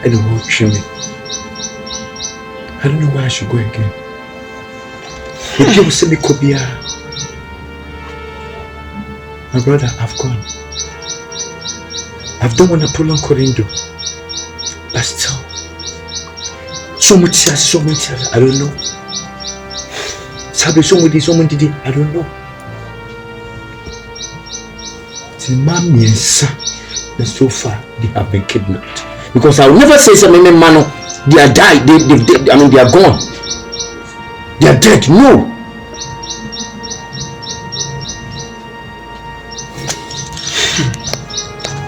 and walk shimmy. I don't know where I should go again. If you say me Kobia, my brother, I've gone. I've done what Apollo Corindo, but still, so much, I don't know. Sabi someone did it, I don't know. Till mommy and son, and so far they have been kidnapped. Because I will never say something, man. They are died. They are gone. They are dead. No.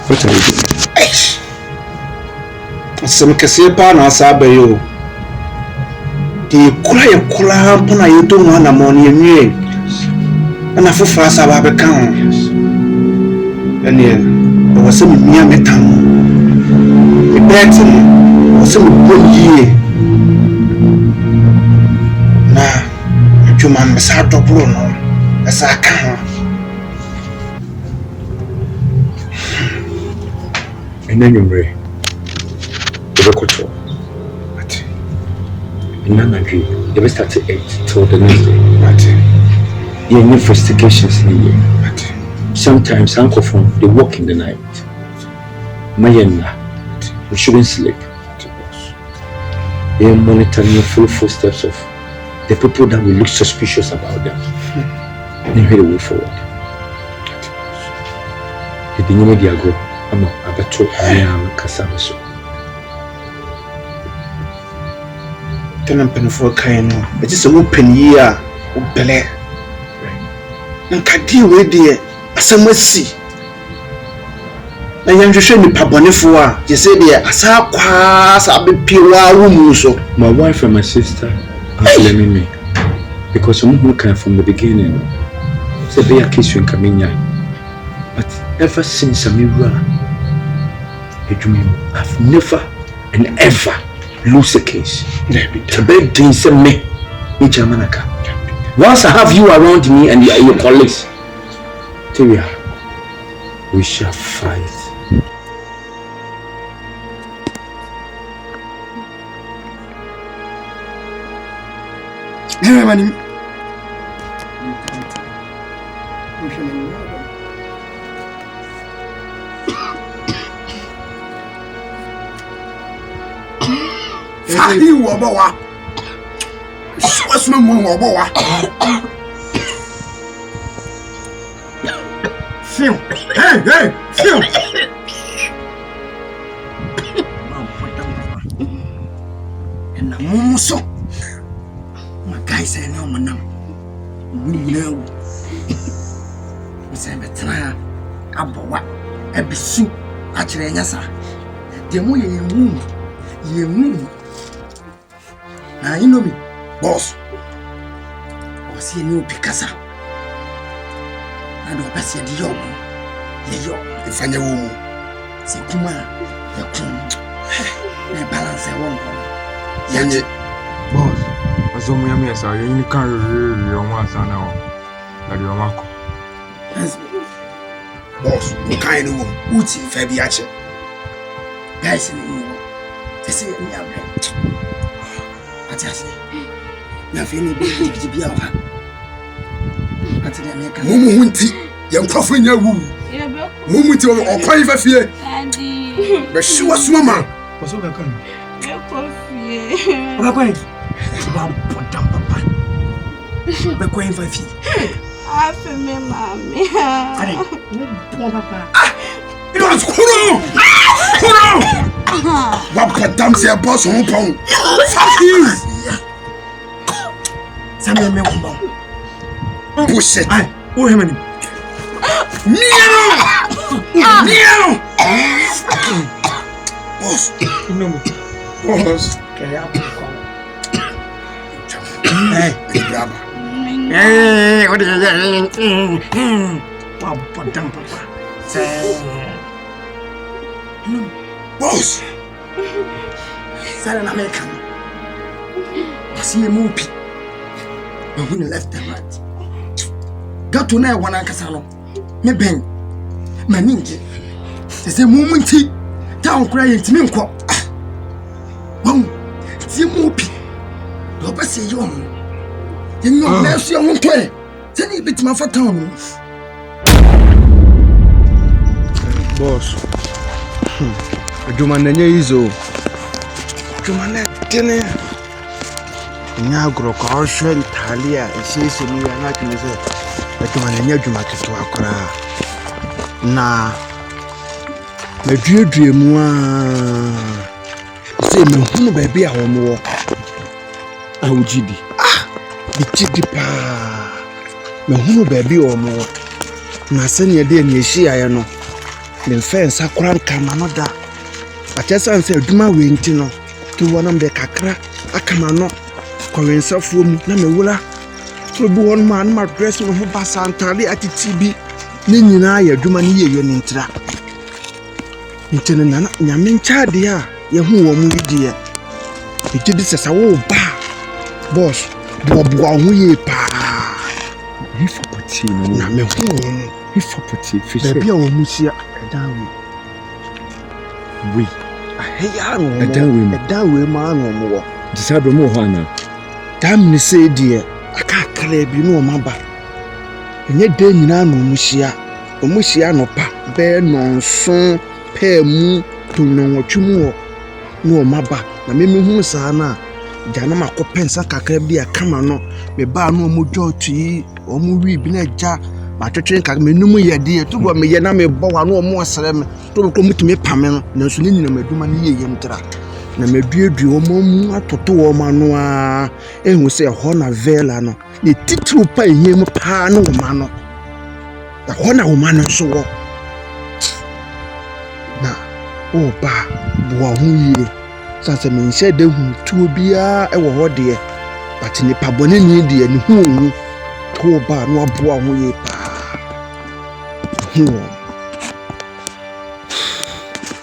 What are you doing? Some Cassipa na Sabayo. The Kula Pona, you don't want a money and a full fast about a count. And then there was some near metal. The better. Some good year. Nah, you man, Miss Harto Bruno, as I can. And then you're ready. The record. But in my dream, they will start at 8 till the next day. But you have investigations in here. But sometimes Uncle Phone, they walk in the night. Mayana, we shouldn't sleep. They are monitoring the full footsteps of the people that will look suspicious about them. And they head the way forward. The Dinamo Diago, I'm Abato, I am Casabaso. Then I'm penny for Kayano. It is a open year, Bele. And Kadi, where dear, as I must see. na yɛnhwehwɛ nipa bɔnefo a yɛ sɛ deɛ asa kwa sa bepie wa wo mu so. My wife and my sister are blaming me because I'm not kind from the beginning. So they are kissing Kaminya. But ever since I'm I've never and ever lose a case. The bad thing is me. Once I have you around me and your colleagues, Tyria, we shall fight. Everybody. Fahi wabawa. Swasma mu wabawa. Feel. Hey, feel. And the muso. My guys say no man. We know. We say betra abawa. Ebisu achire nyasa. Demo ye mu. Now you know me, boss. I see a new Picasso. I don't pass the young. If I know woman, say, come on, the king. I balance a woman. Yanny, boss. As long as I am, you can't really once I know that you're Marco. Boss, you can't know who's in Fabiache. Guys, in the world, they say, Atasi. Na fini bi bia wa. Ati na meka. Mumu hunti, ye nkrofo nya wu. Mumu ti o kwai fa fie. Adi. Be shiwa suma ma. Koso be kan. Me ko fie. Ba kwai. Ba podam papa. Be kwai fa fie. Afi me mami. Adi. Me papa. Ah! Ilo kuro. Kuro. What podam se boss on pon. Fuck you. Samuel me wumba. Push it. Ai, o hemani. Neo. Boss. No. Boss. Kaya ko. Hey, graba. Hey, what is that? Wow, podam papa. Say. Boss. Sana na American. I see a movie. But when left and right. Got to know one Ankasano. Me bang. My ninja. There's a moment town crying to me. Boom. See a movie. Papa say you know, there's your own toy. Send it bit my fat town. Boss. Juma nenye hizo. Juma netene. Nya agro ka ohwe ntalia esese ni ya na kime se. Juma nenye juma keto akora. Na meduedue mu a. Se me hunu ba bia ho mo. Awujidi. Bitidi pa. Me hunu ba bia ho mo. Na se ne de ne ehia ya no. Le fence akora nkama no da. Achesan se aduma we nti no ki wonam de kakra akama no kwensafo mu na mewura so bi won man ma dress no ho basantale atiti bi ne nyina ya aduma ne yeyo ne ntira ntene na nyame nchaade a ye hu wo mu widie etidi sesa wo ba boss bo ho ye pa Hifapoti no na me hu wo Hifapoti fishe bia wo mu sia edawe we ya no edawe ma no mo disabe mo ho ana dam ni se die aka kala bi no maba enye de nyina no mu hia no pa be no nso pa mu to no nwotwemu no maba na me hu saa na jana makopensa kakra bi akama no me ba no mo dwotui o mu wi bi na ja matwetwe ka menum ye de to bo me ye na me bo wa no mo sere me to ko mutumi pame no na so ni nyina maduma ni ye yemtra na meduedu o mu atoto o ma no a ehu se ho na vela no ne titru pa yem pa no ma no da ho na o ma no so wo Oh, ba, boy, since I mean, said the two be a word, but in the Pabonini, dear, and whom to ba no boy,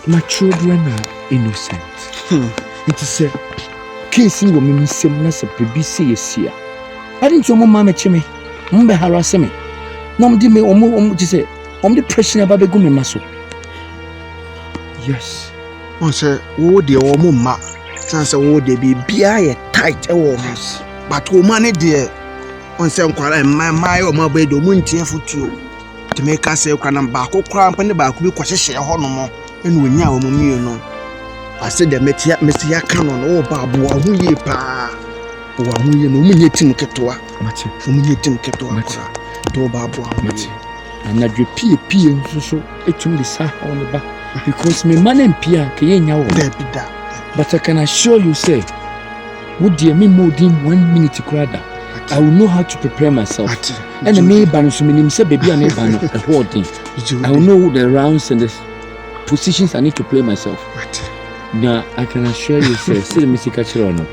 my children are innocent. It is a case in women sameness of BBC is here. I didn't your mamma chimney, Mumba harass me. Nom de me to say, the pressure about the gummy muscle. Yes. On say, oh, dear, oh, mamma, since oh, they be tight awareness. But woman, dear, on some quarter, my or my bed, or moon tear for two. To make us say, can back or cramp and the back will question share honor. And we now, no. I said, the Metia, Mr. Canon, oh, Babu, who ye pa, who you know, me tin ketua, Matty, whom ye tin ketua, to Babu, Matty. And I repeat, so it will be sat on the back because me man and Pia can there be that. But I can assure you, say, would dear me more than 1 minute to cry that I will know how to prepare myself. And the may ban so many say, baby, I will know the rounds and the positions I need to play myself. Now I can assure you, sir, still Mr. Cachirono.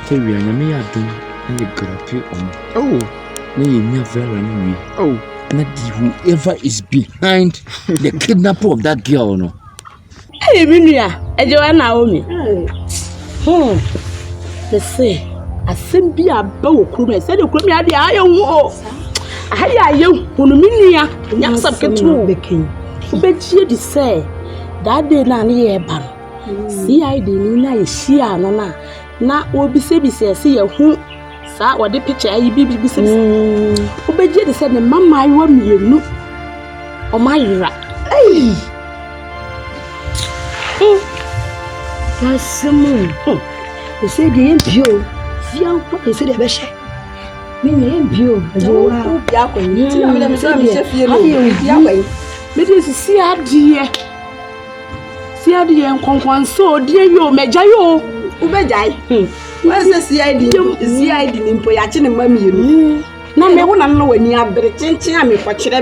Hey, we are me doing and you got on. Oh, no, you never run. Oh, not whoever is behind the kidnapper of that girl. No, hey, Minia, and Joanna Naomi. Let's say, I sent be a bow crew. I said, you could be at the iron wall. I you, Minia, and young subject to the king. But she did say. That day na ye ban. CID ni na ye shia no na obi se ye hu sa wo de picture ayi bibi se obeje de se ne mama ayi wa mienu o mayira ei Yasimu o se de mpio fia ko se de be hye me ne mpio ajo wa obi akwanyi ti na me se fie no obi akwanyi me de si adie si adi en konkwanso die yo meja yo ubejai wese CID ni mpo ya chine mami yenu na me wona no wani abere chinchin a me kwakire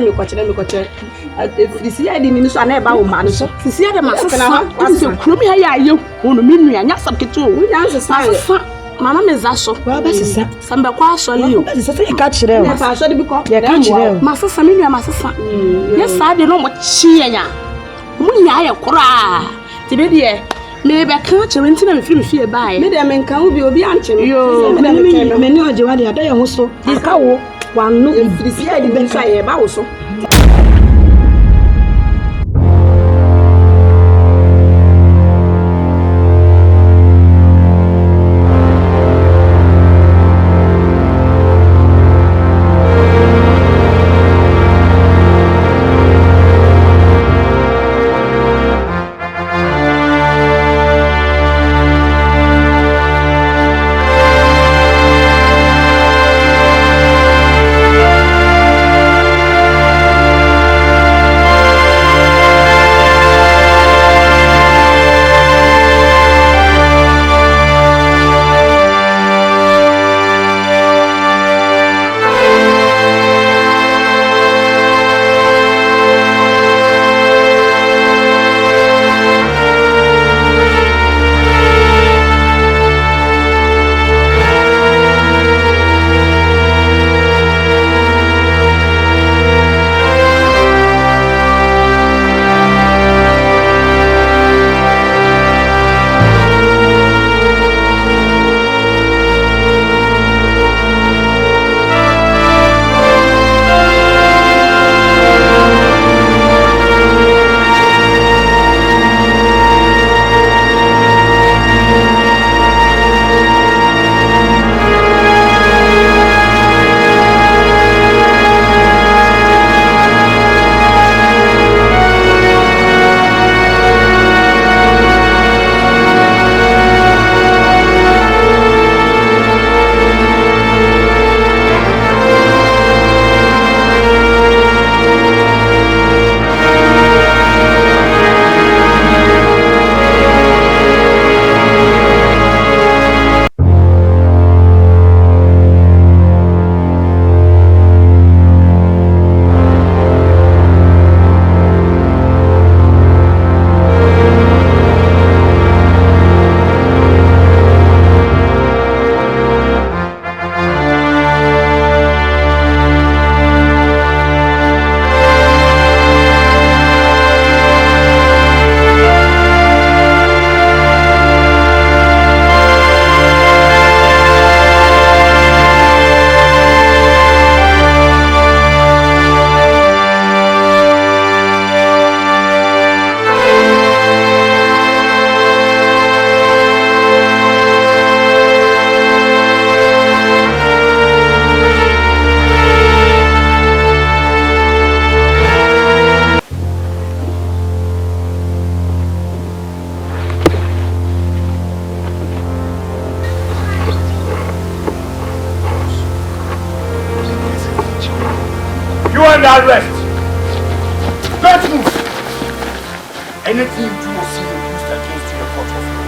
free CID ni so na e ba wo ma no so CID ma sesa so kromi ha ya ye wono menu ya nya sabketo wo nya sesa mama meza so wa ba sesa sambe kwa so le yo sesa e ka kire o fa so de bi ko ya ka kire o ma sesa menu ya ma sesa yes sa de no mo chi ya munya ya kura tibedie me be kan chere ntina me firi fie bae me de me nkan obi anche yo me ni oje wa de ada ye ho so aka wo wanu firi fie de be so ye ba wo so arrest. Don't move. Anything you do will see you used against you in the court of law.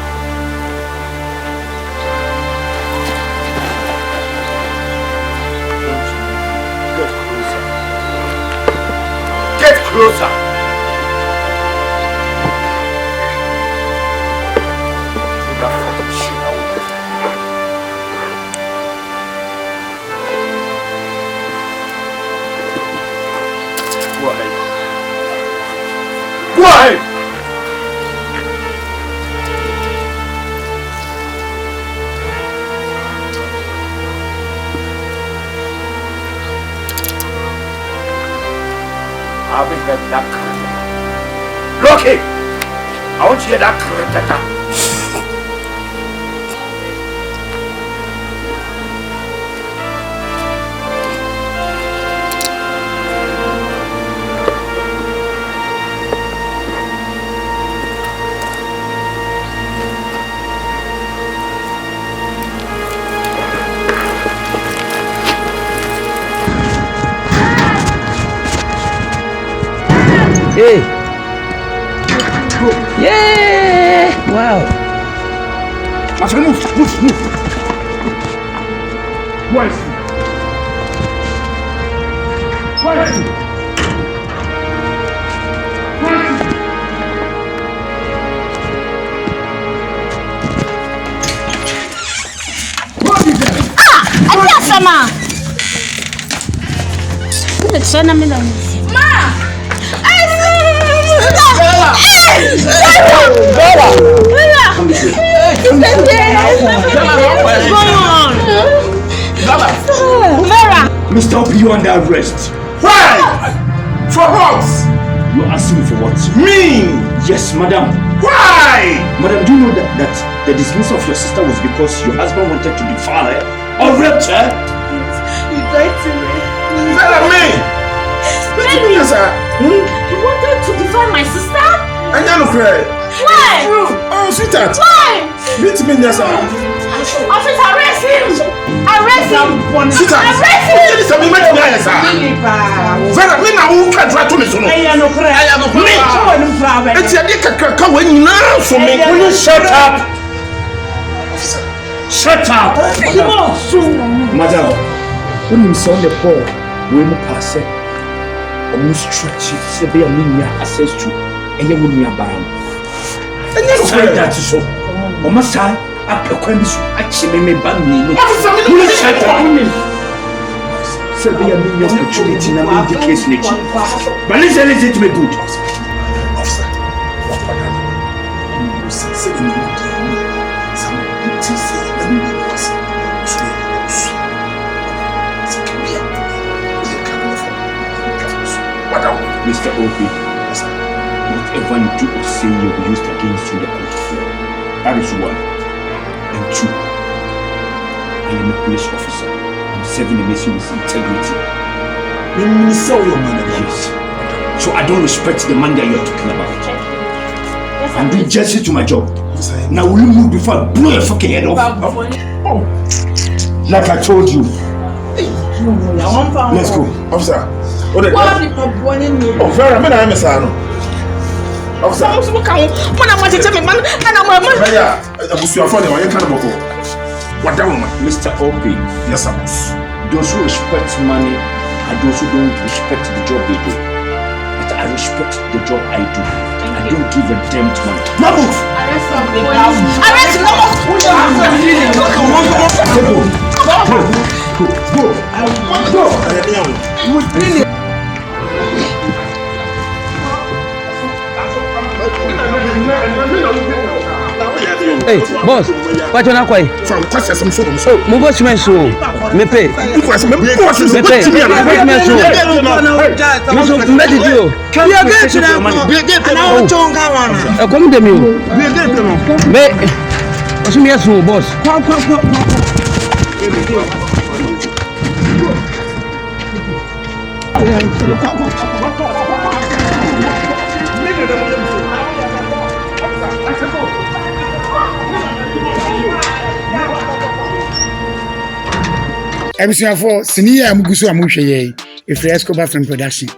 Get closer. Go ahead. Go ahead. I haven't heard that critical. Look, I want to hear that critical. Hey. Yeah. Wow. Move. Where is he? Where is he? What is that? I can't say, ma. Ma! Mr. Opie, you under arrest. Why? For what? You asking me for what? Me? Yes, madam. Why? Madam, do you know that the dismissal of your sister was because your husband wanted to defile her or raped her? You lied to me. Tell me. Really? Yes, sir. You wanted to define my sister? I don't cry. Why? Oh, sweetheart. Why? Meet me in there, sir. Officer, arrest him! Arrest him! Sweetheart. Arrest him! This is me, sir. Vera, me na who can try to me so no. I am me. It's a dick can when you now so me. Will you shut up? Shut up. Madam, when you saw the ball, we mu pass it. Omu stretch it, se be a minya access to eye wo nua ba am. Enye no say that so. Omo sai apekwan bi so achi me ba mi no. Will you shut up? Se be a minya opportunity na me the case ni chi. But listen to me good. Officer, what about that? You say you know some people say that you was Mr. Opie, whatever you do or say will be used against you in the court of law. That is one. And two, I am a police officer. I'm serving the nation with integrity. Yes. So I don't respect the man that you are talking about. I'm being jealous to my job. Now will you move before I blow your fucking head off? Oh. Like I told you. Let's go. Officer. Oh, Vera, I'm a son. Officer, I'm going to tell me, man, and I'm a man. I was your father, I can't go. What down, Mr. Opie? Yes, I was. Those who respect money and those who don't respect the job they do. But I respect the job I do. I don't give a damn to money. Now move! Arrest him! Go! Hey, boss, what you not quite? From questions, I'm so. My boss meant so. Me pay. Me pay. Me Ebusuafo sini ya mugusu amuhwe ye Efree Escobar Film Production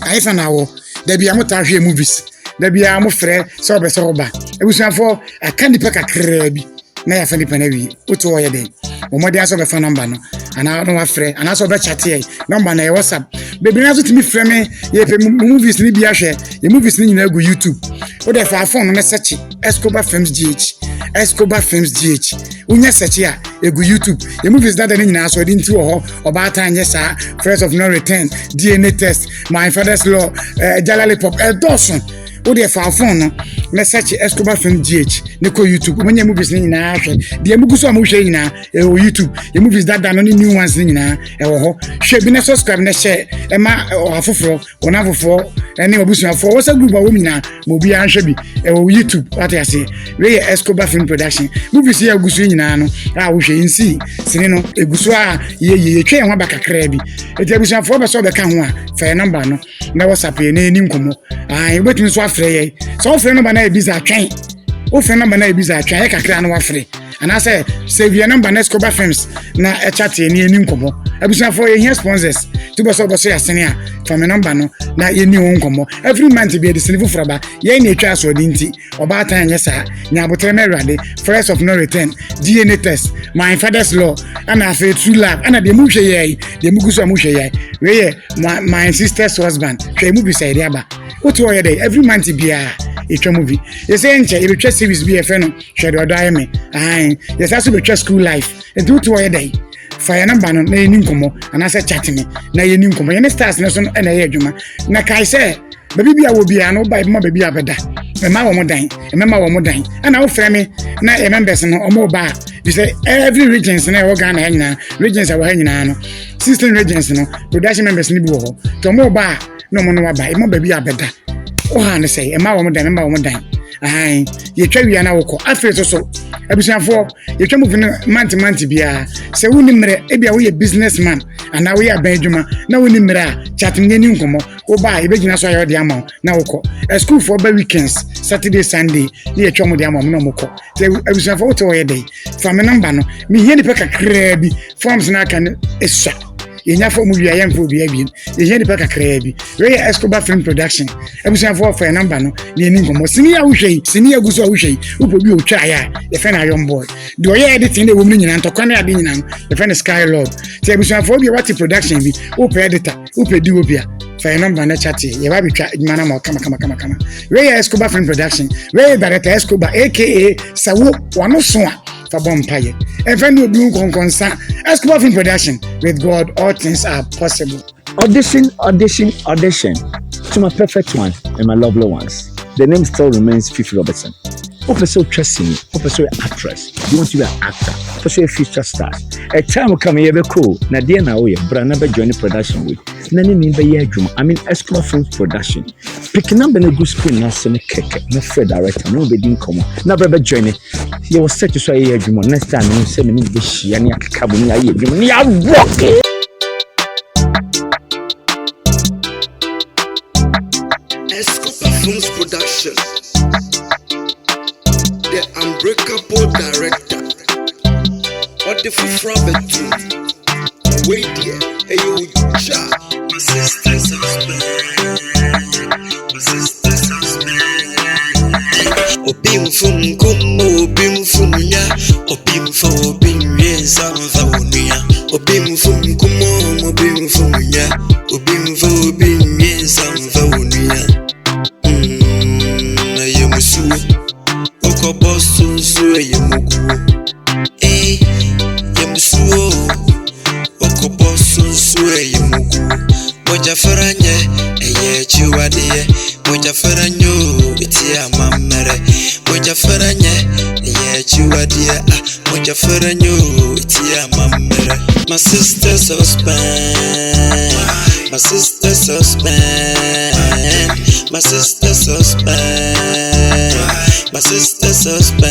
I fa na wo da bia mo ta hwe movies da bia mo frɛ sɛ obɛsɛ oba ebusuafo aka nipa kakra bi na ya fa nipa na wi woto wo yɛ den mo de aso be fa number no ana no wa frɛ ana so be chat ye number na ye WhatsApp bebi na so timi frɛ me ye pe movies ni bia hwɛ ye movies ni nyina go YouTube wo de fa phone no search Escobar Films GH Escobar Films GH unya search ya egu YouTube ye movies that ni nyina so de nti wo ho oba tan ye sa First of No Return DNA Test My Father's Law Jalali Pop Dawson wo de fa phone no na search Escobar Film GH ne ko YouTube mo nya movies ni nyina hwɛ de amugu so am hwɛ nyina e o YouTube ye movies that no ni new ones ni nyina e wo ho hwɛ bi na subscribe na share e ma afoforo wona afoforo ene obusuafo wo sa group a wo nyina mo bi an hwɛ bi e o YouTube what you say we Escobar Film Production movies ya gusu nyina no a wo hwɛ nsi sine no egusu a ye twa ho bakakra bi eti abusuafo be so be ka ho a fa number no na WhatsApp ye na eni nkomo e betumi so afrɛ ye so afrɛ number na e bi za twan o frɛ number na e bi za twan ye kakra na wafrɛ ana say save your number na Escobar Films na e chat ye na eni nkomo abusuafo ye here sponsors to be so ya sene a fa me number no na ye ni ho nkomo every month be the silver fraba ye na etwa so de nti oba tan ye sa nya abotre me rade First of No Return DNA Test My Father's Law ana fe True Love ana de mu hwe ye de mu guso mu hwe ye we ye my sister's husband hwe mu bi say de aba what you day every month bia etwa movie you say nche you twa series bi e fe no hwe de odaye me yes aso be twa School Life e do to your day fire number no na eni nkomo ana say chat me na ye ni nkomo ye ne stars na so na ye adwuma na kai say baby bia wo bia no ba ma baby abeda me ma wo mo dan me ma wo mo dan ana wo frɛ me na e members no o mo ba you say every regions na wo Ghana nyina regions a wo ha nyina no 16 regions no production members ni bi wo ho to mo ba no mo no wa ba e mo baby abeda o ha ne say e ma wo mo dan me ma wo mo dan ye twa wi na wo kɔ afre so abusuafo ye twa move no month bia se woni mre e bia wo ye businessman ana wo ye abanjuma na woni mre a chat me ni nkomo wo ba e begina so ayo de ama na wo kɔ school for ba weekends Saturday Sunday ye twa mo de ama mo na mo kɔ abusuafo wo to wo ye dey fa me number no me ye ni pe kakra bi forms na kan esa yenya fo mu bia yemfo bia bi yenya ni pa kakra bi we Escobar Film Production abusuafo for number no na eni ngomo sini ya wohwei sini ya guso wohwei upo bi otwa ya ye fe na young boy do ye editing de wo mu nyina ntokwane ade nyina no ye fe na Sky Lord ti abusuafo bi wati production bi upo editor upo di obia fa number na chat ye ba bi twa adwuma ma kama we Escobar Film Production we director Escobar aka Sawo wano so a fa bompaye even no bi konkonsa Escobar Film Production with God all things are possible. Audition to my perfect one and my lovely ones. The name still remains Fifi Robertson. Officer Tressing, Officer Actress. You want to be an actor, Officer Future Stars. A time will come here be cool. Nadia na oye, but never join the production with. Nani nimba ye juma. I mean Escobar Film Production. Picking up a good screen now, so keke. No Fred director, no bedin come. Never join it. You was set to say ye juma. Next time you say me need the she and ya kabuni ye juma. Ya walk. Escobar Films Production, the unbreakable director, or the Fufrabetu, wait here, ayo cha, my sister's husband, Obim fum kumo, obim fum ya, obim fo, obim yes, obim fum kumo, obim fum ya, obim fo, obim yes, Oko bosu so yemugu yemusuo Oko bosu so yemugu Moja faranye chiwadiye Moja faranyo iti amamere Moja faranye chiwadiye Moja faranyo iti amamere My sister's husband My sister's husband My sister's husband My sister's husband